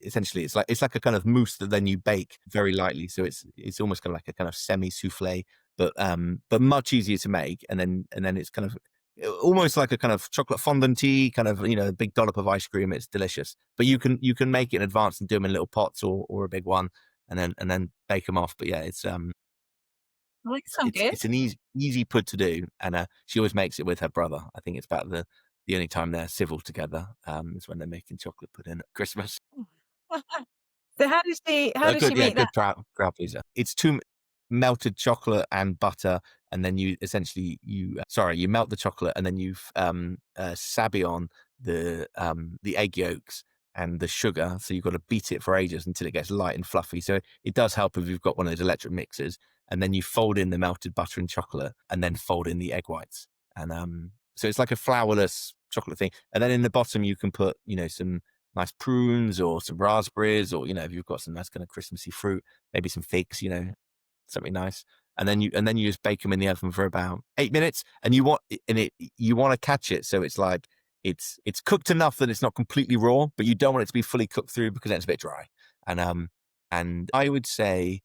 essentially, it's like a kind of mousse that then you bake very lightly. So it's almost kind of like a kind of semi souffle, but much easier to make. And then it's kind of almost like a kind of chocolate fondant kind of a big dollop of ice cream. It's delicious. But you can make it in advance and do them in little pots or a big one, and then bake them off. But yeah, Well, that it's sounds it's good. it's an easy pud to do, and she always makes it with her brother. I think it's about the only time they're civil together is when they're making chocolate pudding at Christmas. So how does she Yeah, make that? good crowd pleaser. It's melted chocolate and butter, and then you essentially you melt the chocolate, and then you sabi on the egg yolks and the sugar. So you've got to beat it for ages until it gets light and fluffy. So it does help if you've got one of those electric mixers, and then you fold in the melted butter and chocolate, and then fold in the egg whites, and so it's like a flourless chocolate thing. And then in the bottom you can put some nice prunes or some raspberries, or if you've got some nice kind of Christmassy fruit, maybe some figs, something nice. And then you just bake them in the oven for about 8 minutes, and you want to catch it so it's like it's cooked enough that it's not completely raw, but you don't want it to be fully cooked through because then it's a bit dry. And I would say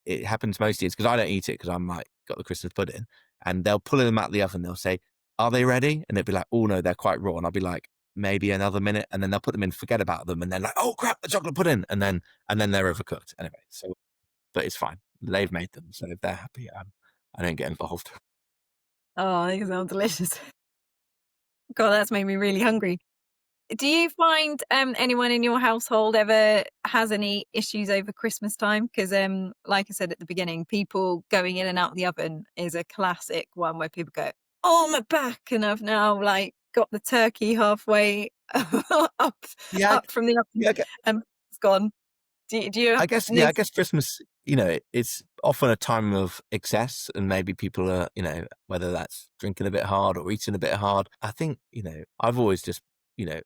it happens mostly it's because I don't eat it because I'm like got the Christmas pudding, and they'll pull them out of the oven. They'll say, "Are they ready?" And they'll be like, "Oh no, they're quite raw." And I'll be like, maybe another minute, and then they'll put them in, forget about them, and then like, oh crap, the chocolate pudding, and then they're overcooked anyway. So, but it's fine. They've made them, so if they're happy, I don't get involved. Oh, they sound delicious. God, that's made me really hungry. Do you find anyone in your household ever has any issues over Christmas time? Because, like I said at the beginning, people going in and out of the oven is a classic one where people go, "Oh, my back," and I've now like got the turkey halfway up Yeah, up from the oven yeah, and it's gone. Do you I guess, yeah, I notice? guess Christmas, it's often a time of excess, and maybe people are, whether that's drinking a bit hard or eating a bit hard. I think, I've always just, you know,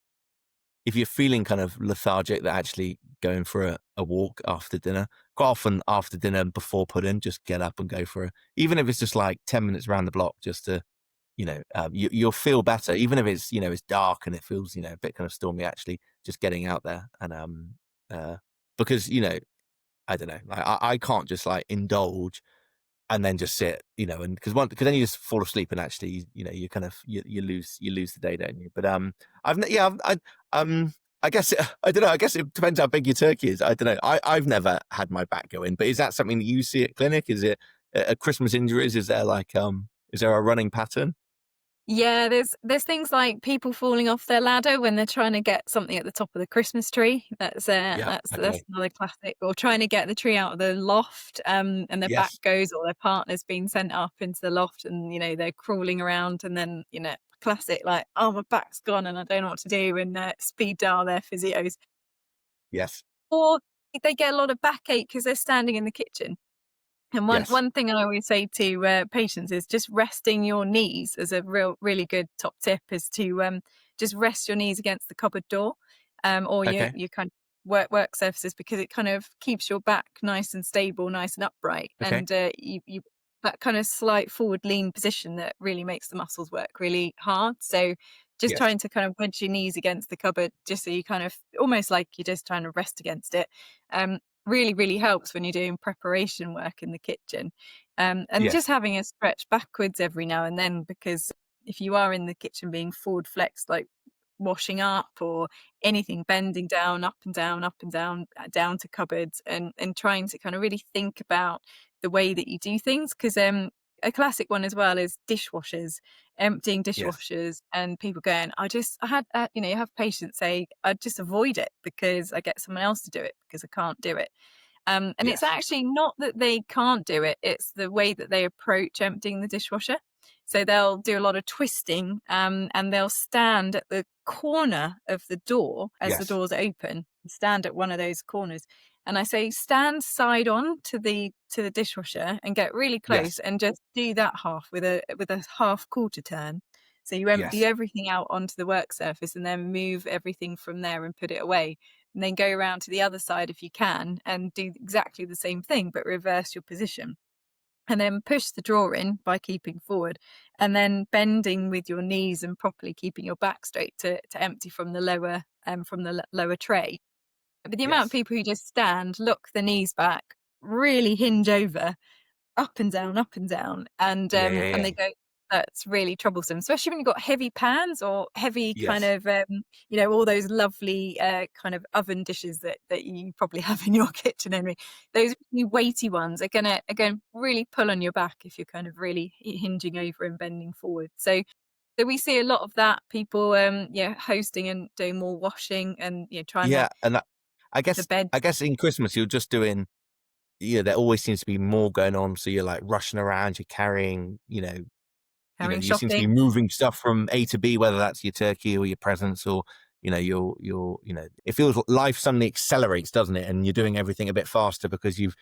if you're feeling kind of lethargic, that actually going for a walk after dinner, quite often after dinner and before pudding, just get up and go for even if it's just like 10 minutes around the block, just to, you'll feel better, even if it's dark and it feels, a bit kind of stormy, actually, just getting out there. And, uh, because, I don't know, like, I can't just like indulge and then just sit, and because then you just fall asleep and actually, you kind of, you lose the day, don't you? But, I've, yeah, I guess I don't know. I guess it depends how big your turkey is. I don't know. I've never had my back go in, but is that something that you see at clinic? Is it Christmas injuries? Is there like is there a running pattern? Yeah, there's things like people falling off their ladder when they're trying to get something at the top of the Christmas tree. Yeah. That's Okay. another classic. Or trying to get the tree out of the loft, and their back Yes. goes, or their partner's been sent up into the loft, and they're crawling around, and then classic like, oh, my back's gone and I don't know what to do, and speed dial their physios. Yes. Or they get a lot of backache because they're standing in the kitchen. And one Yes. one thing I always say to patients is just resting your knees as a really good top tip is to just rest your knees against the cupboard door, or Okay. your kind of work surfaces, because it kind of keeps your back nice and stable, nice and upright, Okay. and you that kind of slight forward lean position that really makes the muscles work really hard. So just Yes. trying to kind of wedge your knees against the cupboard, just so you kind of almost like you're just trying to rest against it. Um, really helps when you're doing preparation work in the kitchen. And just Yes. having a stretch backwards every now and then, because if you are in the kitchen being forward flexed, like washing up or anything, bending down, up and down, up and down, down to cupboards, and trying to kind of really think about the way that you do things. Because a classic one as well is dishwashers, emptying Yes. dishwashers, and people going, I had, you have patients say, I just avoid it because I get someone else to do it because I can't do it. And it's Yes. actually not that they can't do it, it's the way that they approach emptying the dishwasher. So they'll do a lot of twisting, and they'll stand at the corner of the door as the Yes. doors open, stand at one of those corners. And I say, stand side on to the dishwasher and get really Yes. close and just do that half with a half quarter turn. So you empty Yes. everything out onto the work surface and then move everything from there and put it away, and then go around to the other side if you can and do exactly the same thing but reverse your position, and then push the drawer in by keeping forward, and then bending with your knees and properly keeping your back straight to empty from the lower tray. But the amount of Yes. people who just stand, look the knees back, really hinge over, up and down, Yeah. Yeah. and Yeah. they go, that's really troublesome, especially when you've got heavy pans or heavy kind Yes. of, all those lovely kind of oven dishes that you probably have in your kitchen, Henry. Those really weighty ones are gonna again really pull on your back if you're kind of really hinging over and bending forward. So we see a lot of that, people hosting and doing more washing, and trying to Yeah. And I the guess bed, I guess in Christmas you're just doing. Yeah, there always seems to be more going on. So you're like rushing around, you're carrying, carrying you seem to be shopping, moving stuff from A to B, whether that's your turkey or your presents or, it feels like life suddenly accelerates, doesn't it? And you're doing everything a bit faster because you've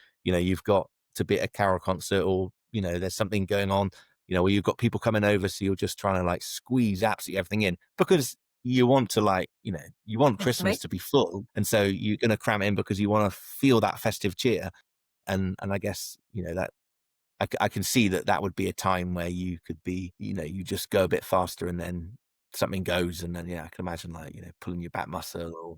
got to be at a carol concert or, there's something going on, where you've got people coming over. So you're just trying to like squeeze absolutely everything in because you want to you want Christmas definitely. to be full. And so you're going to cram it in because you want to feel that festive cheer. And I guess, that I can see that that would be a time where you could be, you just go a bit faster and then something goes. And then, yeah, I can imagine like, pulling your back muscle or.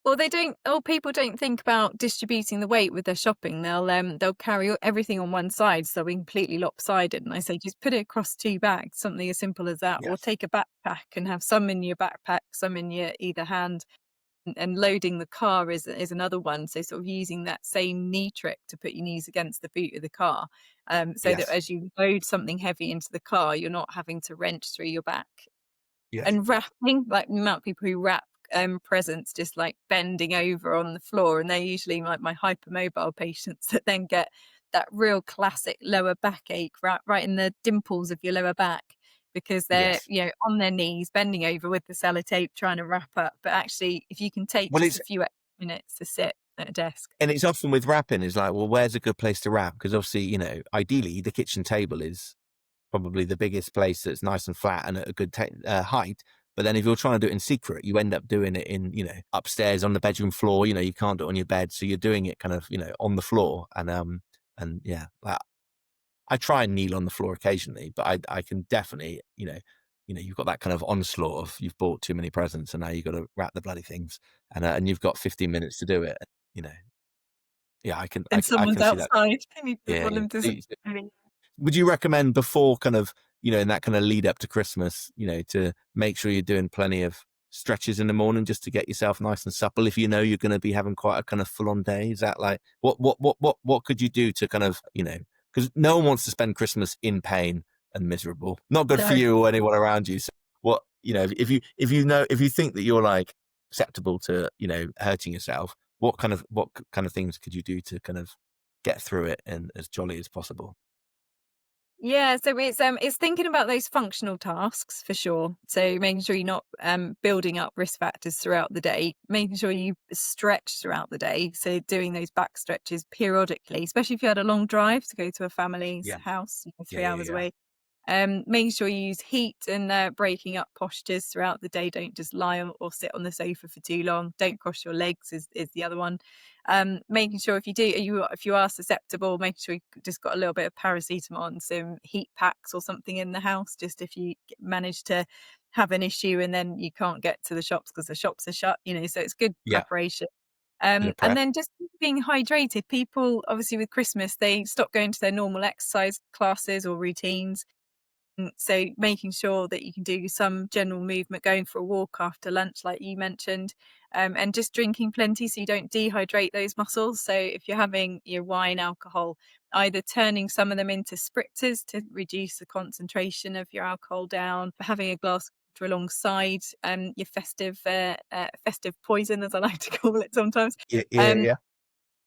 Well, they don't. Oh, people don't think about distributing the weight with their shopping. They'll carry everything on one side, so we're completely lopsided. And I say, just put it across two bags, something as simple as that, or Yes. take a backpack and have some in your backpack, some in your either hand, and loading the car is another one. So sort of using that same knee trick to put your knees against the boot of the car, so that Yes. as you load something heavy into the car, you're not having to wrench through your back. Yes. And wrapping, like the amount of people who wrap presents just like bending over on the floor, and they're usually like my hypermobile patients that then get that real classic lower backache right in the dimples of your lower back, because they're Yes. on their knees bending over with the sellotape trying to wrap up. But actually, if you can take Well, just a few extra minutes to sit at a desk. it's often with wrapping is like, well, where's a good place to wrap? Because obviously, ideally the kitchen table is probably the biggest place that's nice and flat and at a good height. But then if you're trying to do it in secret, you end up doing it in, upstairs on the bedroom floor. You can't do it on your bed, so you're doing it kind of, on the floor. And yeah, like, I try and kneel on the floor occasionally, but I can definitely, you've got that kind of onslaught of you've bought too many presents and now you've got to wrap the bloody things, and you've got 15 minutes to do it. You know, yeah, And I someone's can see that. outside. And you just Yeah, want yeah. them to Would you recommend before kind of, in that kind of lead up to Christmas, to make sure you're doing plenty of stretches in the morning just to get yourself nice and supple if you know you're going to be having quite a kind of full on day? Is that like what could you do to kind of, because no one wants to spend Christmas in pain and miserable. Not good for No. you or anyone around you. So what, if you think that you're like acceptable to, hurting yourself, what kind of things could you do to kind of get through it and as jolly as possible? Yeah, so it's thinking about those functional tasks for sure. So making sure you're not building up risk factors throughout the day, making sure you stretch throughout the day. So doing those back stretches periodically, especially if you had a long drive to go to a family's Yeah. house, Yeah. 3 hours Yeah. away. Making sure you use heat and breaking up postures throughout the day. Don't just lie or sit on the sofa for too long. Don't cross your legs is the other one. Making sure if you are susceptible, making sure you've just got a little bit of paracetamol and some heat packs or something in the house. Just if you manage to have an issue and then you can't get to the shops because the shops are shut, so it's good Yeah. preparation. Bit of And prep. then just being hydrated. People obviously with Christmas they stop going to their normal exercise classes or routines. So making sure that you can do some general movement, going for a walk after lunch, like you mentioned, and just drinking plenty so you don't dehydrate those muscles. So if you're having your wine, alcohol, either turning some of them into spritzers to reduce the concentration of your alcohol down, having a glass of water alongside your festive poison, as I like to call it sometimes. Yeah. Yeah. Um, Yeah.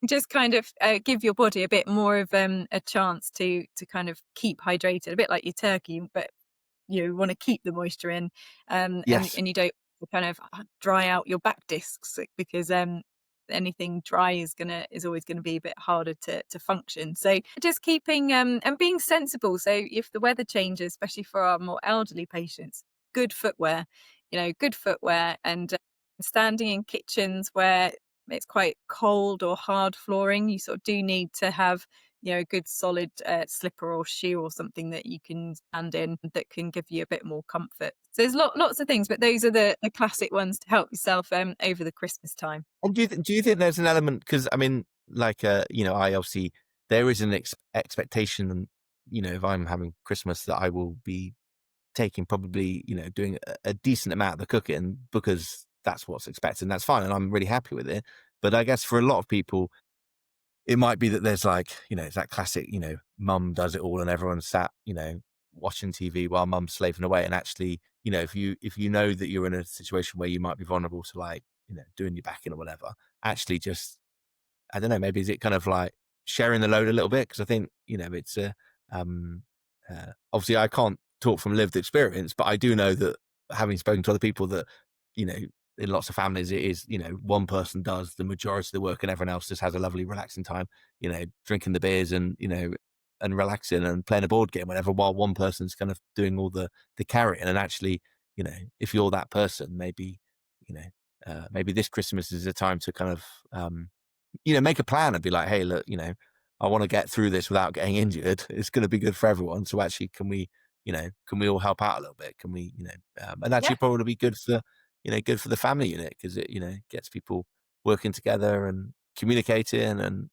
just kind of give your body a bit more of a chance to kind of keep hydrated, a bit like your turkey, but you want to keep the moisture in, and Yes. you don't kind of dry out your back discs because anything dry is always gonna be a bit harder to function. So just keeping and being sensible. So if the weather changes, especially for our more elderly patients, good footwear, good footwear, and standing in kitchens where it's quite cold or hard flooring, you sort of do need to have a good solid slipper or shoe or something that you can stand in that can give you a bit more comfort. So there's lots of things, but those are the classic ones to help yourself over the Christmas time. And do you think there's an element, because I mean, like, I obviously, there is an expectation, if I'm having Christmas, that I will be taking probably, doing a decent amount of the cooking because that's what's expected, and that's fine, and I'm really happy with it. But I guess for a lot of people, it might be that there's like, it's that classic, mum does it all and everyone's sat, watching TV while mum's slaving away. And actually, if you know that you're in a situation where you might be vulnerable to like, doing your back in or whatever, actually just, I don't know, maybe is it kind of like sharing the load a little bit? Because I think, it's um, obviously I can't talk from lived experience, but I do know that having spoken to other people that, you know, in lots of families, it is, one person does the majority of the work and everyone else just has a lovely relaxing time, drinking the beers and, and relaxing and playing a board game, whatever, while one person's kind of doing all the carrying. And actually, if you're that person, maybe, maybe this Christmas is a time to kind of, make a plan and be like, hey, look, I want to get through this without getting injured. It's going to be good for everyone. So actually, can we all help out a little bit? Can we, and Yeah. actually probably be good for the family unit because it, gets people working together and communicating and,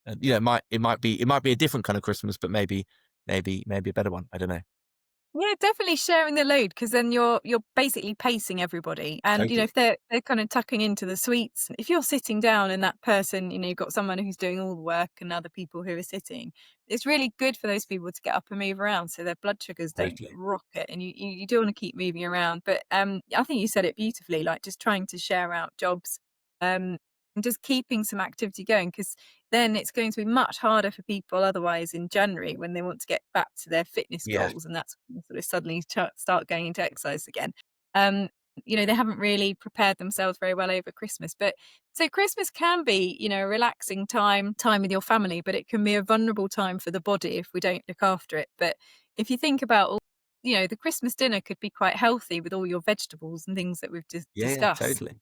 it might be a different kind of Christmas, but maybe a better one. I don't know. Yeah, definitely sharing the load because then you're basically pacing everybody. And Totally. if they're kind of tucking into the suites, if you're sitting down and that person, you've got someone who's doing all the work and other people who are sitting, it's really good for those people to get up and move around so their blood sugars don't Totally. rocket. And you do want to keep moving around. But I think you said it beautifully, like just trying to share out jobs, and just keeping some activity going because then it's going to be much harder for people otherwise in January when they want to get back to their fitness Yeah. goals, and that's when they sort of suddenly start going into exercise again. Um, they haven't really prepared themselves very well over Christmas. But so Christmas can be, a relaxing time with your family, but it can be a vulnerable time for the body if we don't look after it. But if you think about all, the Christmas dinner could be quite healthy with all your vegetables and things that we've just Yeah. Yeah. discussed. Totally.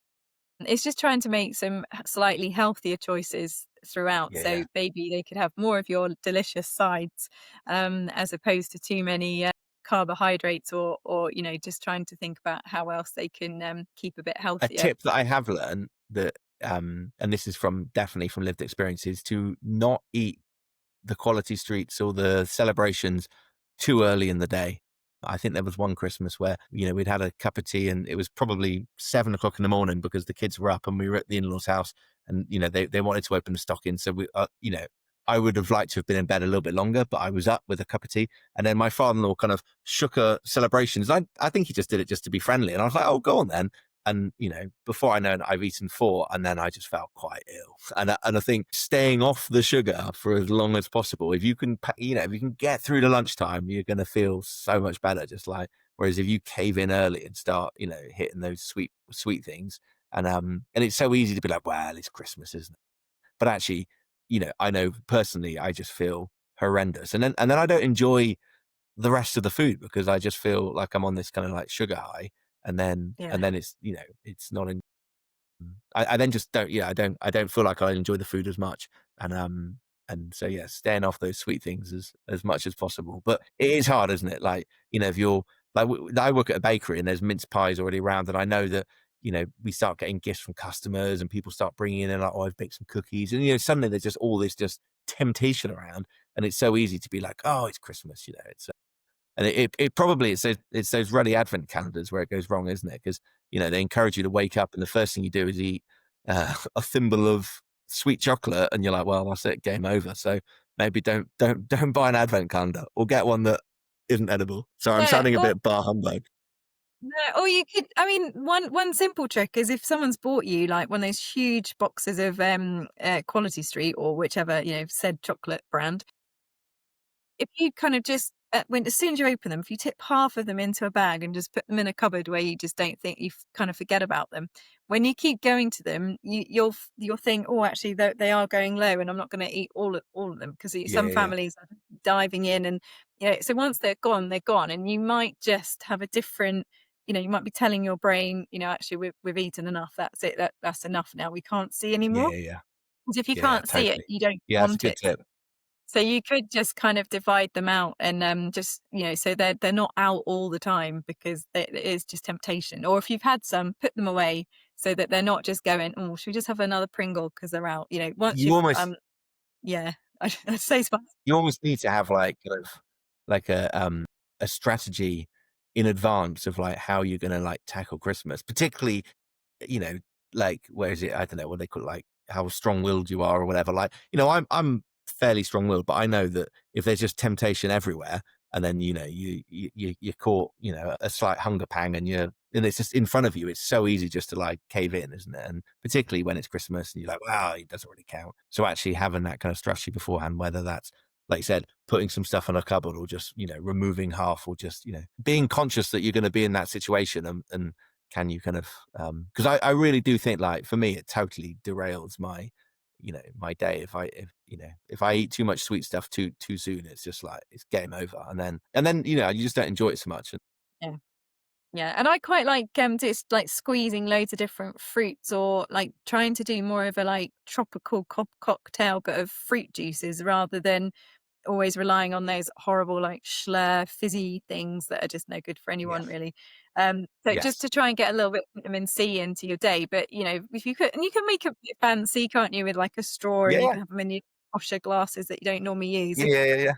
It's just trying to make some slightly healthier choices throughout, Yeah. so Yeah. maybe they could have more of your delicious sides, as opposed to too many, carbohydrates or, just trying to think about how else they can, keep a bit A healthier. tip that I have learned that, and this is definitely from lived experience, is to not eat the quality streets or the celebrations too early in the day. I think there was one Christmas where, we'd had a cup of tea and it was probably 7 o'clock in the morning because the kids were up and we were at the in-laws house and, they wanted to open the stocking. So I would have liked to have been in bed a little bit longer, but I was up with a cup of tea. And then my father-in-law kind of shook a celebrations. I think he just did it just to be friendly. And I was like, oh, go on then. And, before I know it, I've eaten 4 and then I just felt quite ill. And I think staying off the sugar for as long as possible, if you can, if you can get through to lunchtime, you're going to feel so much better. Whereas if you cave in early and start, hitting those sweet things, and it's so easy to be like, well, it's Christmas, isn't it? But actually, I know personally, I just feel horrendous. And then I don't enjoy the rest of the food because I just feel like I'm on this kind of like sugar high. And then, Yeah. and then it's, it's not I then just don't, I don't feel like I enjoy the food as much. And so yeah, staying off those sweet things as much as possible. But it is hard, isn't it? Like, if you're like, I work at a bakery and there's mince pies already around, and I know that, we start getting gifts from customers and people start bringing in like, oh, I've baked some cookies. And, suddenly there's just all this just temptation around. And it's so easy to be like, oh, it's Christmas, it's and it probably it's those ruddy advent calendars where it goes wrong, isn't it? Because they encourage you to wake up and the first thing you do is eat a thimble of sweet chocolate, and you're like, well, that's it, game over. So maybe don't buy an advent calendar or get one that isn't edible. Sorry, I'm Yeah. sounding a bit bar humbug. No, or you could, I mean, one simple trick is if someone's bought you like one of those huge boxes of Quality Street or whichever, said chocolate brand, if you kind of just when as soon as you open them, if you tip half of them into a bag and just put them in a cupboard where you just don't think kind of forget about them, when you keep going to them, you'll think, oh, actually they are going low, and I'm not going to eat all of them because Yeah, some yeah, yeah. families are diving in, and so once they're gone, and you might just have a different. You might be telling your brain, actually we've eaten enough. That's it. That's enough now. We can't see Yeah, anymore. yeah, yeah. Because if you Yeah, can't see it, totally. you don't Yeah, that's a want good it. tip. So you could just kind of divide them out and just so they're not out all the time because it is just temptation. Or if you've had some, put them away so that they're not just going, oh, should we just have another Pringle because they're out? Once You you've almost yeah, I'd say spice. you almost need to have like kind of like a strategy in advance of like how you're gonna like tackle Christmas, particularly you know, like where is it? I don't know what they call it, like how strong-willed you are or whatever. Like, I'm fairly strong-willed, but I know that if there's just temptation everywhere, and then you're caught, a slight hunger pang, and it's just in front of you. It's so easy just to like cave in, isn't it? And particularly when it's Christmas, and you're like, wow, it doesn't really count. So actually having that kind of strategy beforehand, whether that's like you said, putting some stuff in a cupboard, or just removing half, or just being conscious that you're going to be in that situation, and can you kind of because I really do think, like, for me it totally derails my day if I eat too much sweet stuff too soon. It's just like it's game over, and then you just don't enjoy it so much. Yeah. Yeah, and I quite like just like squeezing loads of different fruits, or like trying to do more of a like tropical cocktail but of fruit juices rather than always relying on those horrible like Schlur fizzy things that are just no good for anyone Yes, really. So just yes, to try and get a little bit of vitamin C into your day, but if you could, and you can make it a bit fancy, can't you, with like a straw, and you yeah, can have them in your posher glasses that you don't normally use. yeah, yeah, yeah, yeah.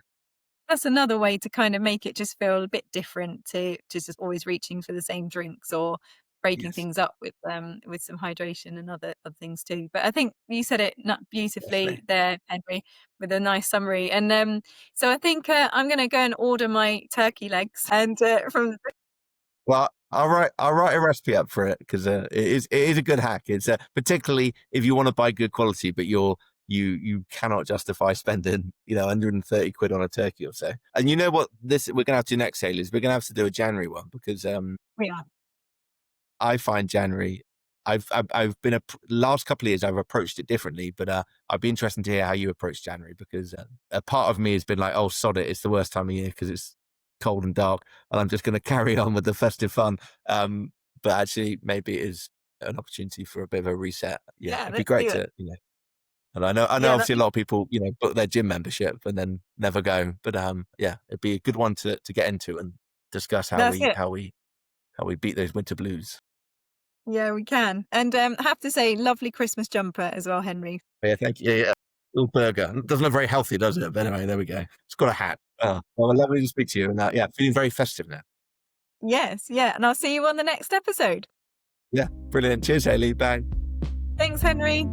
That's another way to kind of make it just feel a bit different to just always reaching for the same drinks, or breaking Yes, things up with some hydration and other things too. But I think you said it not beautifully definitely. there, Henry, with a nice summary. And so I think I'm going to go and order my turkey legs and from Well, I'll write a recipe up for it, because it is a good hack. It's particularly if you want to buy good quality, but you cannot justify spending 130 quid on a turkey or so. And you know what this we're gonna have to do next, Haley, is we're gonna have to do a January one, because we are. I find January. I've been last couple of years I've approached it differently, but I'd be interested to hear how you approach January, because a part of me has been like, oh, sod it, it's the worst time of year because it's cold and dark, and I'm just going to carry on with the festive fun. But actually, maybe it is an opportunity for a bit of a reset. Yeah, Yeah, it'd be let's do great it. to. And I know Yeah, that, obviously a lot of people book their gym membership and then never go, but yeah, it'd be a good one to get into and discuss how that's we it. how we how we beat those winter blues. Yeah, we can. And I have to say, lovely Christmas jumper as well, Henry. Yeah, thank you. Yeah, yeah. Little burger. Doesn't look very healthy, does it? But anyway, there we go. It's got a hat. Oh, well, lovely to speak to you. And yeah, feeling very festive now. Yes, yeah. And I'll see you on the next episode. Yeah, brilliant. Cheers, Hayley. Bye. Thanks, Henry.